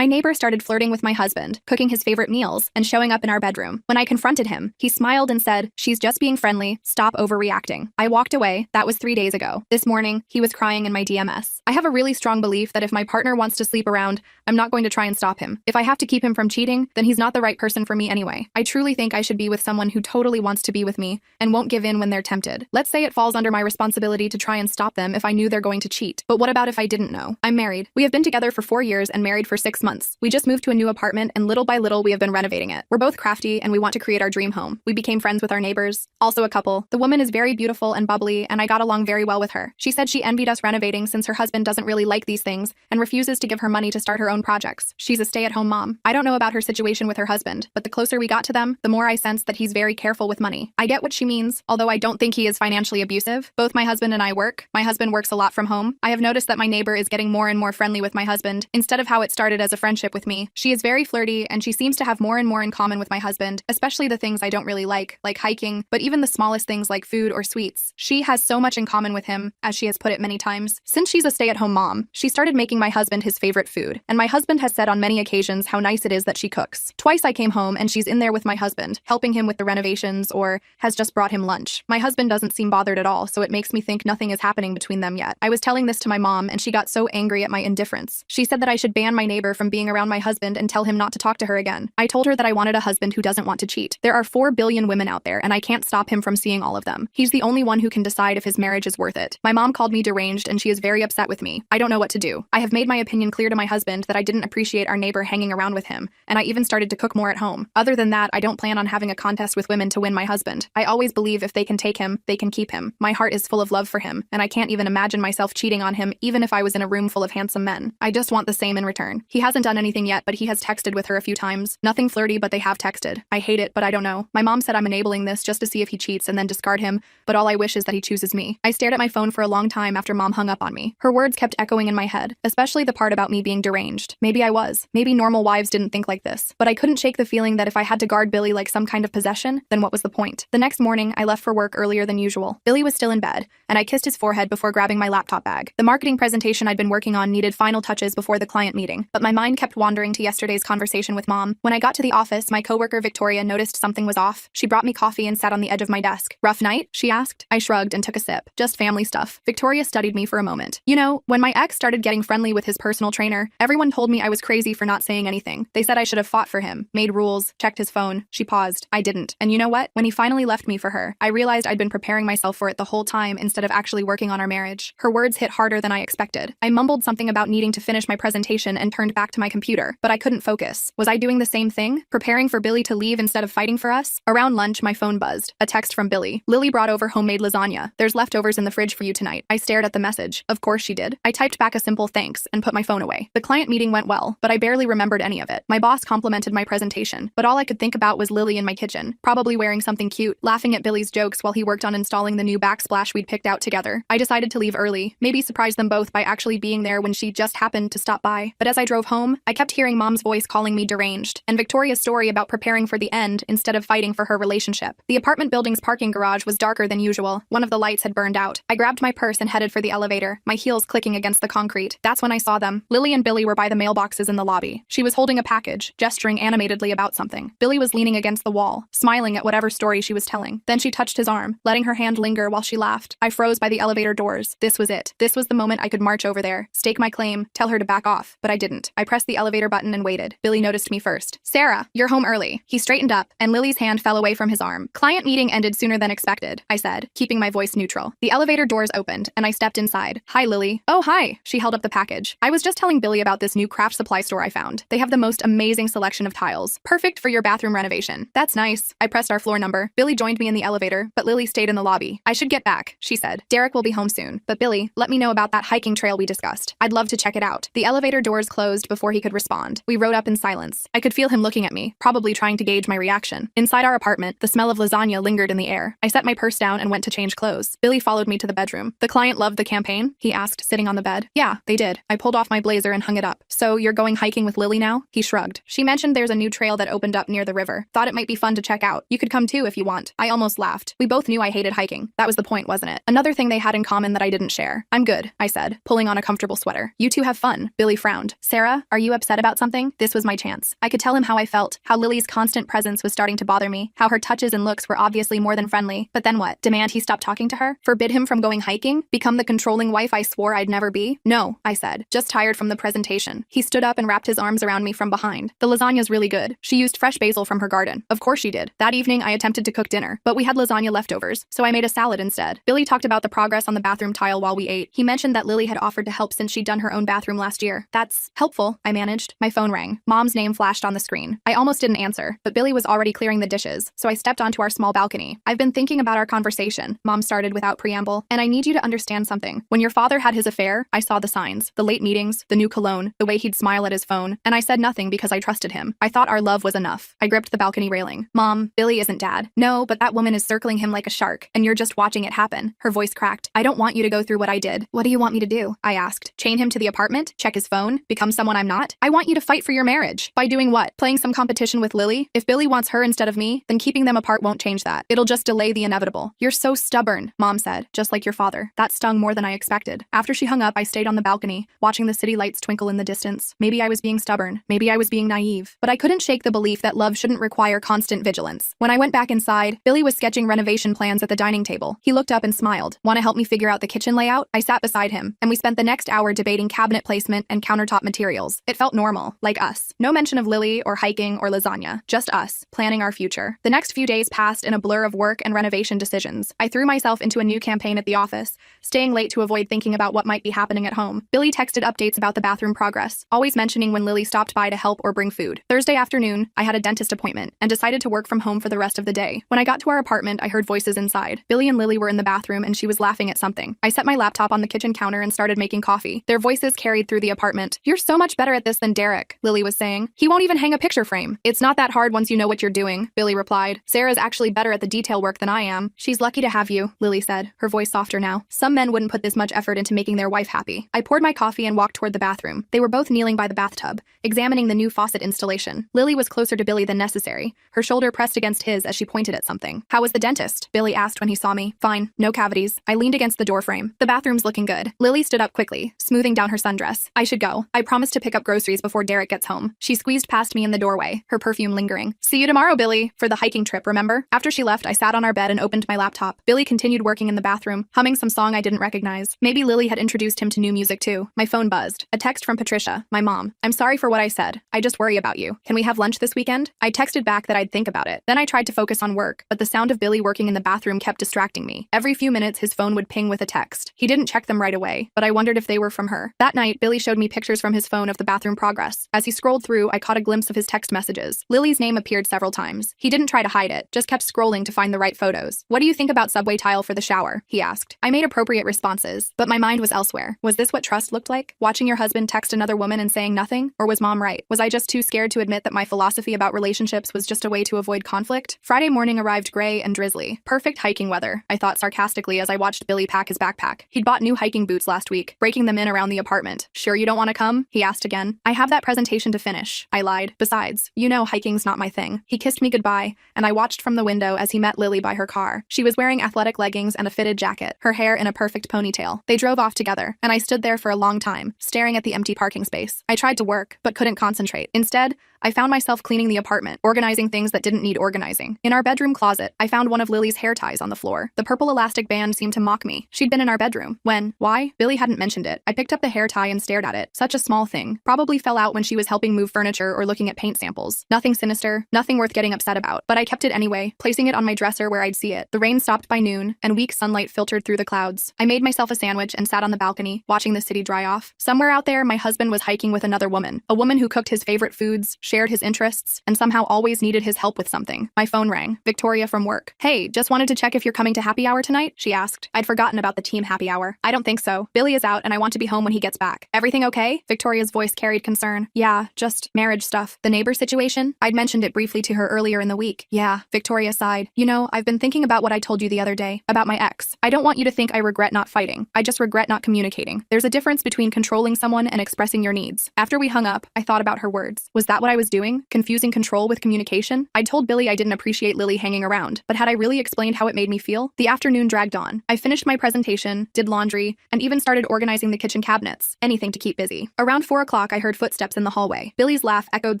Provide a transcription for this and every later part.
My neighbor started flirting with my husband, cooking his favorite meals, and showing up in our bedroom. When I confronted him, he smiled and said, "She's just being friendly, stop overreacting." I walked away. That was 3 days ago. This morning, he was crying in my DMs. I have a really strong belief that if my partner wants to sleep around, I'm not going to try and stop him. If I have to keep him from cheating, then he's not the right person for me anyway. I truly think I should be with someone who totally wants to be with me and won't give in when they're tempted. Let's say it falls under my responsibility to try and stop them if I knew they're going to cheat. But what about if I didn't know? I'm married. We have been together for 4 years and married for 6 months. We just moved to a new apartment and little by little we have been renovating it. We're both crafty and we want to create our dream home. We became friends with our neighbors. Also a couple. The woman is very beautiful and bubbly and I got along very well with her. She said she envied us renovating since her husband doesn't really like these things and refuses to give her money to start her own projects. She's a stay-at-home mom. I don't know about her situation with her husband, but the closer we got to them, the more I sensed that he's very careful with money. I get what she means, although I don't think he is financially abusive. Both my husband and I work. My husband works a lot from home. I have noticed that my neighbor is getting more and more friendly with my husband, instead of how it started as a friendship with me. She is very flirty, and she seems to have more and more in common with my husband, especially the things I don't really like hiking, but even the smallest things like food or sweets. She has so much in common with him, as she has put it many times. Since she's a stay-at-home mom, she started making my husband his favorite food, and my husband has said on many occasions how nice it is that she cooks. Twice I came home and she's in there with my husband, helping him with the renovations or has just brought him lunch. My husband doesn't seem bothered at all, so it makes me think nothing is happening between them yet. I was telling this to my mom and she got so angry at my indifference. She said that I should ban my neighbor from being around my husband and tell him not to talk to her again. I told her that I wanted a husband who doesn't want to cheat. There are 4 billion women out there and I can't stop him from seeing all of them. He's the only one who can decide if his marriage is worth it. My mom called me deranged and she is very upset with me. I don't know what to do. I have made my opinion clear to my husband that I didn't appreciate our neighbor hanging around with him, and I even started to cook more at home. Other than that, I don't plan on having a contest with women to win my husband. I always believe if they can take him, they can keep him. My heart is full of love for him, and I can't even imagine myself cheating on him even if I was in a room full of handsome men. I just want the same in return. He hasn't done anything yet, but he has texted with her a few times. Nothing flirty, but they have texted. I hate it, but I don't know. My mom said I'm enabling this just to see if he cheats and then discard him, but all I wish is that he chooses me. I stared at my phone for a long time after mom hung up on me. Her words kept echoing in my head, especially the part about me being deranged. Maybe I was. Maybe normal wives didn't think like this. But I couldn't shake the feeling that if I had to guard Billy like some kind of possession, then what was the point? The next morning, I left for work earlier than usual. Billy was still in bed, and I kissed his forehead before grabbing my laptop bag. The marketing presentation I'd been working on needed final touches before the client meeting, but my mind kept wandering to yesterday's conversation with mom. When I got to the office, my coworker Victoria noticed something was off. She brought me coffee and sat on the edge of my desk. "Rough night?" she asked. I shrugged and took a sip. "Just family stuff." Victoria studied me for a moment. "You know, when my ex started getting friendly with his personal trainer, everyone told me I was crazy for not saying anything. They said I should have fought for him, made rules, checked his phone." She paused. "I didn't. And you know what? When he finally left me for her, I realized I'd been preparing myself for it the whole time instead of actually working on our marriage." Her words hit harder than I expected. I mumbled something about needing to finish my presentation and turned back to my computer, but I couldn't focus. Was I doing the same thing? Preparing for Billy to leave instead of fighting for us? Around lunch, my phone buzzed. A text from Billy. "Lily brought over homemade lasagna. There's leftovers in the fridge for you tonight." I stared at the message. Of course she did. I typed back a simple thanks and put my phone away. The client meeting went well, but I barely remembered any of it. My boss complimented my presentation, but all I could think about was Lily in my kitchen, probably wearing something cute, laughing at Billy's jokes while he worked on installing the new backsplash we'd picked out together. I decided to leave early, maybe surprise them both by actually being there when she just happened to stop by. But as I drove home, I kept hearing mom's voice calling me deranged, and Victoria's story about preparing for the end instead of fighting for her relationship. The apartment building's parking garage was darker than usual. One of the lights had burned out. I grabbed my purse and headed for the elevator, my heels clicking against the concrete. That's when I saw them. Lily and Billy were by the mailboxes in the lobby. She was holding a package, gesturing animatedly about something. Billy was leaning against the wall, smiling at whatever story she was telling. Then she touched his arm, letting her hand linger while she laughed. I froze by the elevator doors. This was it. This was the moment I could march over there, stake my claim, tell her to back off. But I didn't. I pressed the elevator button and waited. Billy noticed me first. "Sarah, you're home early." He straightened up, and Lily's hand fell away from his arm. "Client meeting ended sooner than expected," I said, keeping my voice neutral. The elevator doors opened, and I stepped inside. "Hi, Lily." "Oh, hi." She held up the package. "I was just telling Billy about this new craft supply store I found. They have the most amazing selection of tiles. Perfect for your bathroom renovation." "That's nice." I pressed our floor number. Billy joined me in the elevator, but Lily stayed in the lobby. "I should get back," she said. "Derek will be home soon. But Billy, let me know about that hiking trail we discussed. I'd love to check it out." The elevator doors closed before he could respond. We rode up in silence. I could feel him looking at me, probably trying to gauge my reaction. Inside our apartment, the smell of lasagna lingered in the air. I set my purse down and went to change clothes. Billy followed me to the bedroom. "The client loved the campaign?" he asked, sitting on the bed. "Yeah, they did." I pulled off my blazer and hung it up. "So you're going hiking with Lily now?" He shrugged. "She mentioned there's a new trail that opened up near the river. Thought it might be fun to check out. You could come too if you want." I almost laughed. We both knew I hated hiking. That was the point, wasn't it? Another thing they had in common that I didn't share. "I'm good," I said, pulling on a comfortable sweater. "You two have fun." Billy frowned. "Sarah, Are you upset about something? This was my chance. I could tell him how I felt, how Lily's constant presence was starting to bother me, how her touches and looks were obviously more than friendly. But then what? Demand he stop talking to her? Forbid him from going hiking? Become the controlling wife I swore I'd never be? No, I said, just tired from the presentation. He stood up and wrapped his arms around me from behind. The lasagna's really good. She used fresh basil from her garden. Of course she did. That evening I attempted to cook dinner, but we had lasagna leftovers, so I made a salad instead. Billy talked about the progress on the bathroom tile while we ate. He mentioned that Lily had offered to help since she'd done her own bathroom last year. That's helpful, I managed. My phone rang. Mom's name flashed on the screen. I almost didn't answer, but Billy was already clearing the dishes, so I stepped onto our small balcony. I've been thinking about our conversation, Mom started without preamble, and I need you to understand something. When your father had his affair, I saw the signs, the late meetings, the new cologne, the way he'd smile at his phone, and I said nothing because I trusted him. I thought our love was enough. I gripped the balcony railing. Mom, Billy isn't Dad. No, but that woman is circling him like a shark, and you're just watching it happen. Her voice cracked. I don't want you to go through what I did. What do you want me to do? I asked. Chain him to the apartment? Check his phone? Become someone I'm not? I want you to fight for your marriage. By doing what? Playing some competition with Lily? If Billy wants her instead of me, then keeping them apart won't change that. It'll just delay the inevitable. You're so stubborn, Mom said, just like your father. That stung more than I expected. After she hung up, I stayed on the balcony, watching the city lights twinkle in the distance. Maybe I was being stubborn. Maybe I was being naive. But I couldn't shake the belief that love shouldn't require constant vigilance. When I went back inside, Billy was sketching renovation plans at the dining table. He looked up and smiled. Want to help me figure out the kitchen layout? I sat beside him, and we spent the next hour debating cabinet placement and countertop materials. It felt normal, like us. No mention of Lily or hiking or lasagna. Just us, planning our future. The next few days passed in a blur of work and renovation decisions. I threw myself into a new campaign at the office, staying late to avoid thinking about what might be happening at home. Billy texted updates about the bathroom progress, always mentioning when Lily stopped by to help or bring food. Thursday afternoon, I had a dentist appointment and decided to work from home for the rest of the day. When I got to our apartment, I heard voices inside. Billy and Lily were in the bathroom and she was laughing at something. I set my laptop on the kitchen counter and started making coffee. Their voices carried through the apartment. You're so much better at this than Derek, Lily was saying. He won't even hang a picture frame. It's not that hard once you know what you're doing, Billy replied. Sarah's actually better at the detail work than I am. She's lucky to have you, Lily said, her voice softer now. Some men wouldn't put this much effort into making their wife happy. I poured my coffee and walked toward the bathroom. They were both kneeling by the bathtub, examining the new faucet installation. Lily was closer to Billy than necessary, her shoulder pressed against his as she pointed at something. How was the dentist? Billy asked when he saw me. Fine, no cavities. I leaned against the doorframe. The bathroom's looking good. Lily stood up quickly, smoothing down her sundress. I should go. I promised to pick up groceries before Derek gets home. She squeezed past me in the doorway, her perfume lingering. See you tomorrow, Billy, for the hiking trip, remember? After she left, I sat on our bed and opened my laptop. Billy continued working in the bathroom, humming some song I didn't recognize. Maybe Lily had introduced him to new music too. My phone buzzed. A text from Patricia, my mom. I'm sorry for what I said. I just worry about you. Can we have lunch this weekend? I texted back that I'd think about it. Then I tried to focus on work, but the sound of Billy working in the bathroom kept distracting me. Every few minutes, his phone would ping with a text. He didn't check them right away, but I wondered if they were from her. That night, Billy showed me pictures from his phone of the bathroom progress. As he scrolled through, I caught a glimpse of his text messages. Lily's name appeared several times. He didn't try to hide it, just kept scrolling to find the right photos. What do you think about subway tile for the shower? He asked. I made appropriate responses, but my mind was elsewhere. Was this what trust looked like? Watching your husband text another woman and saying nothing? Or was Mom right? Was I just too scared to admit that my philosophy about relationships was just a way to avoid conflict? Friday morning arrived gray and drizzly. Perfect hiking weather, I thought sarcastically as I watched Billy pack his backpack. He'd bought new hiking boots last week, breaking them in around the apartment. Sure you don't want to come? He asked again. I have that presentation to finish, I lied. Besides, you know hiking's not my thing. He kissed me goodbye, and I watched from the window as he met Lily by her car. She was wearing athletic leggings and a fitted jacket, her hair in a perfect ponytail. They drove off together, and I stood there for a long time, staring at the empty parking space. I tried to work, but couldn't concentrate. Instead, I found myself cleaning the apartment, organizing things that didn't need organizing. In our bedroom closet, I found one of Lily's hair ties on the floor. The purple elastic band seemed to mock me. She'd been in our bedroom. When? Why? Billy hadn't mentioned it. I picked up the hair tie and stared at it. Such a small thing. Probably fell out when she was helping move furniture or looking at paint samples. Nothing sinister, nothing worth getting upset about. But I kept it anyway, placing it on my dresser where I'd see it. The rain stopped by noon, and weak sunlight filtered through the clouds. I made myself a sandwich and sat on the balcony, watching the city dry off. Somewhere out there, my husband was hiking with another woman. A woman who cooked his favorite foods, shared his interests, and somehow always needed his help with something. My phone rang. Victoria from work. Hey, just wanted to check if you're coming to happy hour tonight? She asked. I'd forgotten about the team happy hour. I don't think so. Billy is out and I want to be home when he gets back. Everything okay? Victoria's voice carried concern. Yeah, just marriage stuff. The neighbor situation? I'd mentioned it briefly to her earlier in the week. Yeah, Victoria sighed. You know, I've been thinking about what I told you the other day, about my ex. I don't want you to think I regret not fighting. I just regret not communicating. There's a difference between controlling someone and expressing your needs. After we hung up, I thought about her words. Was that what I was doing? Confusing control with communication? I'd told Billy I didn't appreciate Lily hanging around, but had I really explained how it made me feel? The afternoon dragged on. I finished my presentation, did laundry, and even started organizing the kitchen cabinets. Anything to keep busy. Around 4 o'clock, I heard footsteps in the hallway. Billy's laugh echoed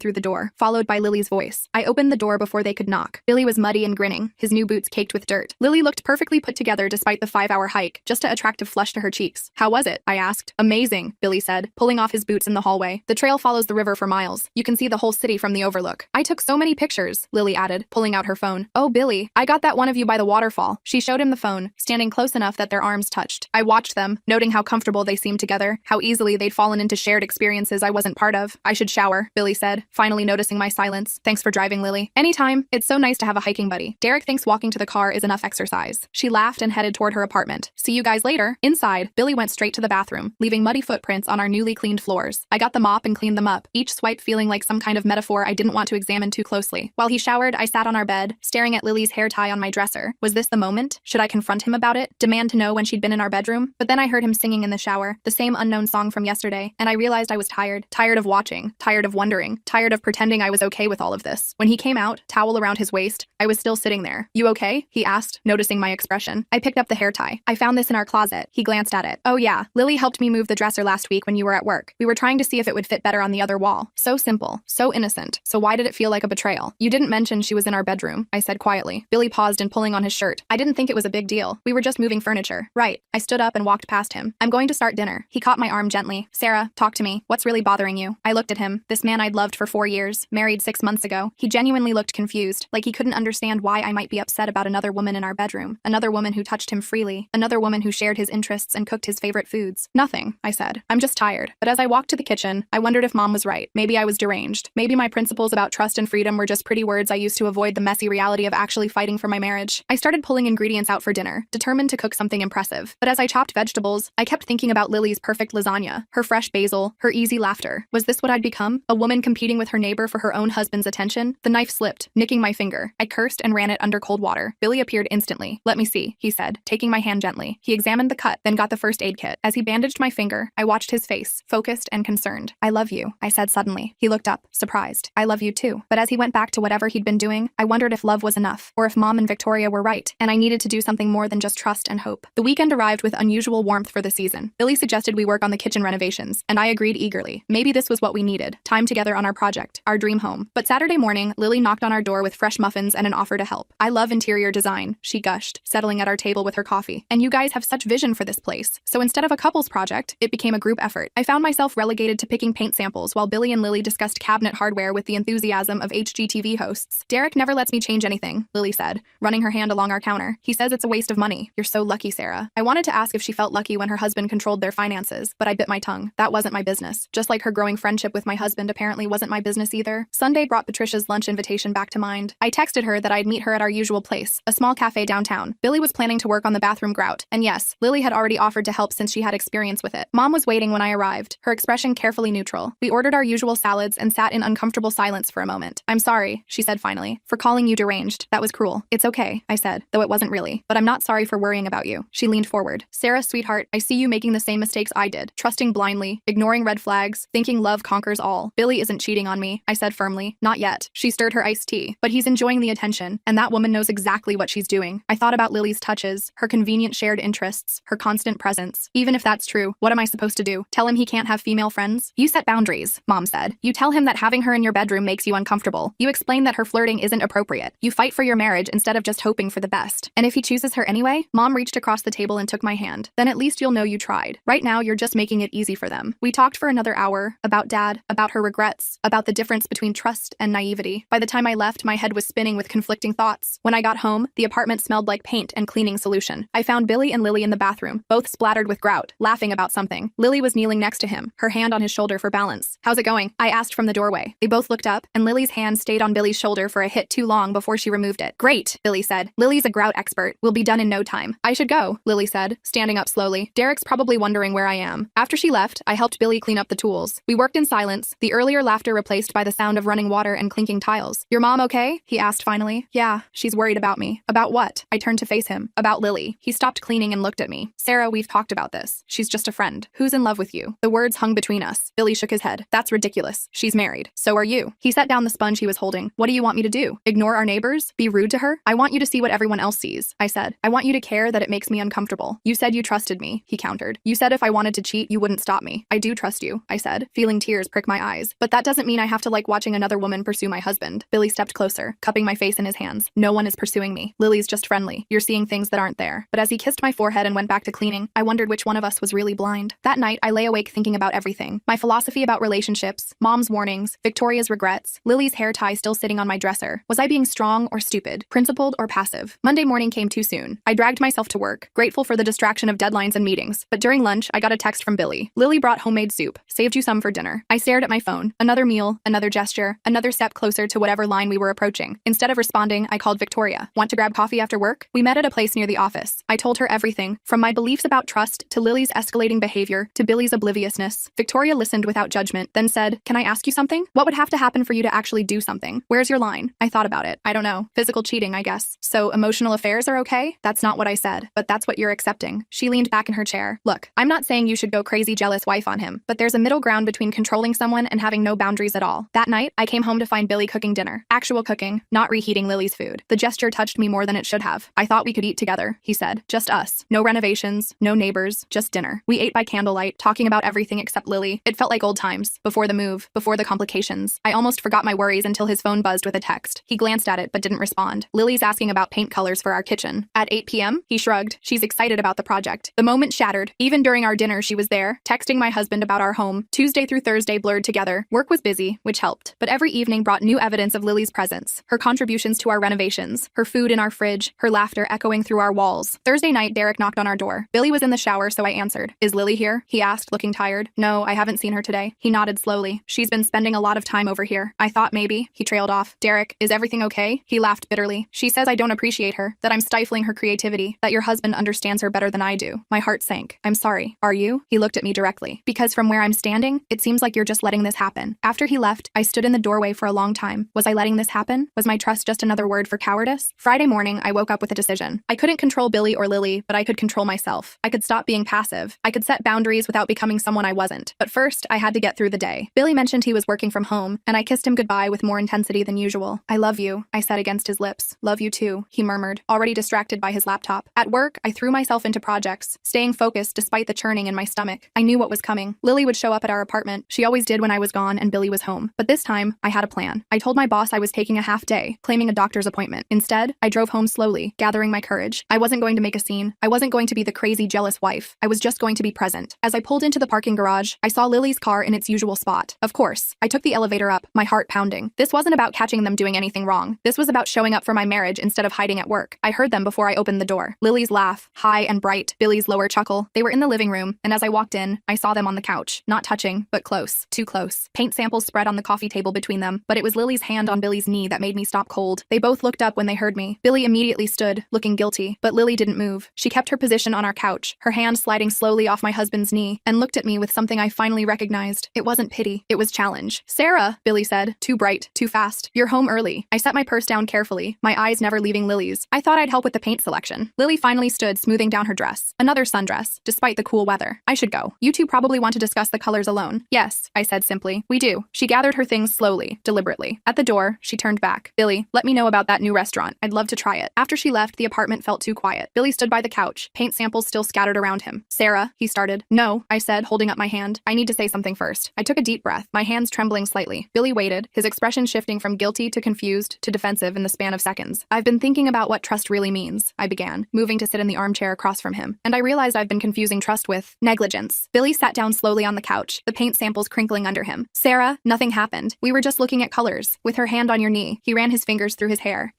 through the door, followed by Lily's voice. I opened the door before they could knock. Billy was muddy and grinning, his new boots caked with dirt. Lily looked perfectly put together despite the 5-hour hike, just an attractive flush to her cheeks. How was it? I asked. Amazing, Billy said, pulling off his boots in the hallway. The trail follows the river for miles. You can see the whole city from the overlook. I took so many pictures, Lily added, pulling out her phone. Oh, Billy, I got that one of you by the waterfall. She showed him the phone, standing close enough that their arms touched. I watched them, noting how comfortable they seemed together, how easily they'd fallen into shared experiences I wasn't part of. I should shower, Billy said, finally noticing my silence. Thanks for driving, Lily. Anytime. It's so nice to have a hiking buddy. Derek thinks walking to the car is enough exercise. She laughed and headed toward her apartment. See you guys later. Inside, Billy went straight to the bathroom, leaving muddy footprints on our newly cleaned floors. I got the mop and cleaned them up, each swipe feeling like some kind of metaphor I didn't want to examine too closely. While he showered, I sat on our bed, staring at Lily's hair tie on my dresser. Was this the moment? Should I confront him about it? Demand to know when she'd been in our bedroom? But then I heard him singing in the shower, the same unknown song from yesterday, and I realized I was tired. Tired of watching, tired of wondering, tired of pretending I was okay with all of this. When he came out, towel around his waist, I was still sitting there. You okay? He asked, noticing my expression. I picked up the hair tie. I found this in our closet. He glanced at it. Oh yeah, Lily helped me move the dresser last week when you were at work. We were trying to see if it would fit better on the other wall. So simple, so innocent. So why did it feel like a betrayal? You didn't mention she was in our bedroom, I said quietly. Billy paused and pulling on his shirt. I didn't think it was a big deal. We were just moving furniture. Right. I stood up and walked past him. I'm going to start dinner. He caught my arm gently. Sarah, talk to me. What's really bothering you? I looked at him. This man I'd loved for 4 years, married 6 months ago. He genuinely looked confused, like he couldn't understand why I might be upset about another woman in our bedroom, another woman who touched him freely, another woman who shared his interests and cooked his favorite foods. Nothing, I said. I'm just tired. But as I walked to the kitchen, I wondered if Mom was right. Maybe I was deranged. Maybe my principles about trust and freedom were just pretty words I used to avoid the messy reality of actually fighting for my marriage. I started pulling ingredients out for dinner, determined to cook something impressive. But as I chopped vegetables, I kept thinking about Lily's perfect lasagna, her fresh basil, her easy laughter. Was this what I'd become? A woman competing with her neighbor for her own husband's attention? The knife slipped, nicking my finger. I cursed and ran it under cold water. Billy appeared instantly. Let me see, he said, taking my hand gently. He examined the cut, then got the first aid kit. As he bandaged my finger, I watched his face, focused and concerned. I love you, I said suddenly. He looked up, surprised. I love you too. But as he went back to whatever he'd been doing, I wondered if love was enough, or if Mom and Victoria were right, and I needed to do something more than just trust and hope. The weekend arrived with unusual warmth for the season. Billy suggested we work on the kitchen renovations, and I agreed eagerly. Maybe this was what we needed, time together on our project, our dream home. But Saturday morning, Lily knocked on our door with fresh muffins and an offer to help. I love interior design, she gushed, settling at our table with her coffee. And you guys have such vision for this place. So instead of a couple's project, it became a group effort. I found myself relegated to picking paint samples while Billy and Lily discussed cabinet hardware with the enthusiasm of HGTV hosts. Derek never lets me change anything, Lily said, running her hand along our counter. He says it's a waste of money. You're so lucky, Sarah. I wanted to ask if she felt lucky when her husband controlled their finances, but I bit my tongue. That wasn't my business. Just like her growing friendship with my husband apparently wasn't my business either. Sunday brought Patricia's lunch invitation back to mind. I texted her that I'd meet her at our usual place, a small cafe downtown. Billy was planning to work on the bathroom grout, and yes, Lily had already offered to help since she had experience with it. Mom was waiting when I arrived, her expression carefully neutral. We ordered our usual salads and sat in uncomfortable silence for a moment. I'm sorry, she said finally, for calling you deranged. That was cruel. It's okay, I said, though it wasn't really. But I'm not sorry for worrying about you. She leaned forward. Sarah, sweetheart, I see you making the same mistakes I did, trusting blindly, ignoring red flags, thinking love conquers all. Billy isn't cheating on me, I said firmly. Not yet. She stirred her iced tea. But he's enjoying the attention, and that woman knows exactly what she's doing. I thought about Lily's touches, her convenient shared interests, her constant presence. Even if that's true, what am I supposed to do? Tell him he can't have female friends? You set boundaries, Mom said. You tell him that having her in your bedroom makes you uncomfortable. You explain that her flirting isn't appropriate. You fight for your marriage instead of just hoping for the best. And if he chooses her anyway? Mom reached across the table and took my hand. Then at least you'll know you tried. Right now, you're just making it easy for them. We talked for another hour, about Dad, about her regrets, about the difference between trust and naivety. By the time I left, my head was spinning with conflicting thoughts. When I got home, the apartment smelled like paint and cleaning solution. I found Billy and Lily in the bathroom, both splattered with grout, laughing about something. Lily was kneeling next to him, her hand on his shoulder for balance. How's it going? I asked from the doorway. They both looked up, and Lily's hand stayed on Billy's shoulder for a hit too long before she removed it. Great, Billy said. Lily's a grout expert. We'll be done in no time. I should go, Lily said, standing up slowly. Derek's probably wondering where I am. After she left, I helped Billy clean up the tools. We worked in silence, the earlier laughter replaced by the sound of running water and clinking tiles. Your mom okay? He asked finally. Yeah, she's worried about me. About what? I turned to face him. About Lily. He stopped cleaning and looked at me. Sarah, we've talked about this. She's just a friend. Who's in love with you? The words hung between us. Billy shook his head. That's ridiculous. She's married. So are you. He set down the sponge he was holding. What do you want me to do? Ignore our neighbors? Be rude to her? I want you to see what everyone else sees, I said. I want you to care that it makes me uncomfortable. You said you trusted me, he countered. You said if I wanted to cheat, you wouldn't stop me. I do trust you. you, I said, feeling tears prick my eyes. But that doesn't mean I have to like watching another woman pursue my husband. Billy stepped closer, cupping my face in his hands. No one is pursuing me. Lily's just friendly. You're seeing things that aren't there. But as he kissed my forehead and went back to cleaning, I wondered which one of us was really blind. That night, I lay awake thinking about everything. My philosophy about relationships, Mom's warnings, Victoria's regrets, Lily's hair tie still sitting on my dresser. Was I being strong or stupid, principled or passive? Monday morning came too soon. I dragged myself to work, grateful for the distraction of deadlines and meetings. But during lunch, I got a text from Billy. Lily brought homemade soup. Saved you some for dinner. I stared at my phone. Another meal, another gesture, another step closer to whatever line we were approaching. Instead of responding, I called Victoria. Want to grab coffee after work? We met at a place near the office. I told her everything, from my beliefs about trust to Lily's escalating behavior to Billy's obliviousness. Victoria listened without judgment, then said, "Can I ask you something? What would have to happen for you to actually do something? Where's your line?" I thought about it. I don't know. Physical cheating, I guess. So emotional affairs are okay? That's not what I said, but that's what you're accepting. She leaned back in her chair. Look, I'm not saying you should go crazy jealous wife on him, but there's a middle ground between controlling someone and having no boundaries at all. That night, I came home to find Billy cooking dinner. Actual cooking, not reheating Lily's food. The gesture touched me more than it should have. I thought we could eat together, he said. Just us. No renovations, no neighbors, just dinner. We ate by candlelight, talking about everything except Lily. It felt like old times, before the move, before the complications. I almost forgot my worries until his phone buzzed with a text. He glanced at it but didn't respond. Lily's asking about paint colors for our kitchen. At 8 p.m., he shrugged. She's excited about the project. The moment shattered. Even during our dinner, she was there, texting my husband about our home. Tuesday through Thursday blurred together. Work was busy, which helped. But every evening brought new evidence of Lily's presence. Her contributions to our renovations. Her food in our fridge. Her laughter echoing through our walls. Thursday night, Derek knocked on our door. Billy was in the shower, so I answered. "Is Lily here?" he asked, looking tired. "No, I haven't seen her today." He nodded slowly. "She's been spending a lot of time over here." I thought maybe. He trailed off. "Derek, is everything okay?" He laughed bitterly. "She says I don't appreciate her, that I'm stifling her creativity, that your husband understands her better than I do." My heart sank. "I'm sorry. Are you?" He looked at me directly. "Because from where I'm standing, it seems like you're just letting this happen." After he left, I stood in the doorway for a long time. Was I letting this happen? Was my trust just another word for cowardice? Friday morning, I woke up with a decision. I couldn't control Billy or Lily, but I could control myself. I could stop being passive. I could set boundaries without becoming someone I wasn't. But first, I had to get through the day. Billy mentioned he was working from home, and I kissed him goodbye with more intensity than usual. "I love you," I said against his lips. "Love you too," he murmured, already distracted by his laptop. At work, I threw myself into projects, staying focused despite the churning in my stomach. I knew what was coming. Lily would show up at our apartment. She always did when I was gone and Billy was home. But this time, I had a plan. I told my boss I was taking a half day, claiming a doctor's appointment. Instead, I drove home slowly, gathering my courage. I wasn't going to make a scene. I wasn't going to be the crazy, jealous wife. I was just going to be present. As I pulled into the parking garage, I saw Lily's car in its usual spot. Of course, I took the elevator up, my heart pounding. This wasn't about catching them doing anything wrong. This was about showing up for my marriage instead of hiding at work. I heard them before I opened the door. Lily's laugh, high and bright, Billy's lower chuckle. They were in the living room, and as I walked in, I saw them on the couch. Not touching, but close. Too close. Paint samples spread on the coffee table between them, but it was Lily's hand on Billy's knee that made me stop cold. They both looked up when they heard me. Billy immediately stood, looking guilty, but Lily didn't move. She kept her position on our couch, her hand sliding slowly off my husband's knee, and looked at me with something I finally recognized. It wasn't pity, it was challenge. "Sarah," Billy said, "too bright, too fast. You're home early." I set my purse down carefully, my eyes never leaving Lily's. I thought I'd help with the paint selection. Lily finally stood, smoothing down her dress. Another sundress, despite the cool weather. "I should go. You two probably want to discuss the colors alone." "Yes," I said simply. "We do." She gathered her things slowly, deliberately. At the door, she turned back. "Billy, let me know about that new restaurant. I'd love to try it." After she left, the apartment felt too quiet. Billy stood by the couch, paint samples still scattered around him. "Sarah," he started. "No," I said, holding up my hand. "I need to say something first." I took a deep breath, my hands trembling slightly. Billy waited, his expression shifting from guilty to confused to defensive in the span of seconds. "I've been thinking about what trust really means," I began, moving to sit in the armchair across from him. "And I realized I've been confusing trust with negligence." Billy sat down slowly on the couch, the paint samples crinkling under him. "Sarah, nothing happened. We were just looking at colors." With her hand on your knee, he ran his fingers through his hair.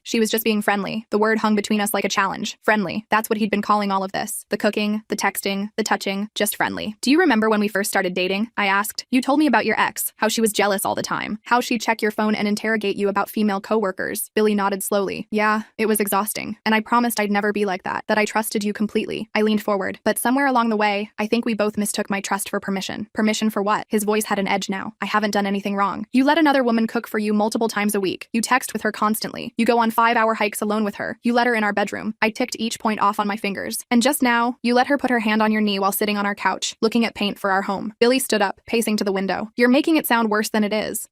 She was just being friendly. The word hung between us like a challenge. Friendly. That's what he'd been calling all of this. The cooking, the texting, the touching, just friendly. "Do you remember when we first started dating?" I asked. "You told me about your ex, how she was jealous all the time, how she'd check your phone and interrogate you about female coworkers." Billy nodded slowly. "Yeah, it was exhausting. And I promised I'd never be like that I trusted you completely." I leaned forward. "But somewhere along the way, I think we both mistook my trust for permission." "Permission for what?" His voice had an edge now. "I haven't done anything wrong. You let another woman cook for you multiple times a week. You text with her constantly. You go on 5-hour hikes alone with her. You let her in our bedroom." I ticked each point off on my fingers. "And just now, you let her put her hand on your knee while sitting on our couch, looking at paint for our home." Billy stood up, pacing to the window. "You're making it sound worse than it is.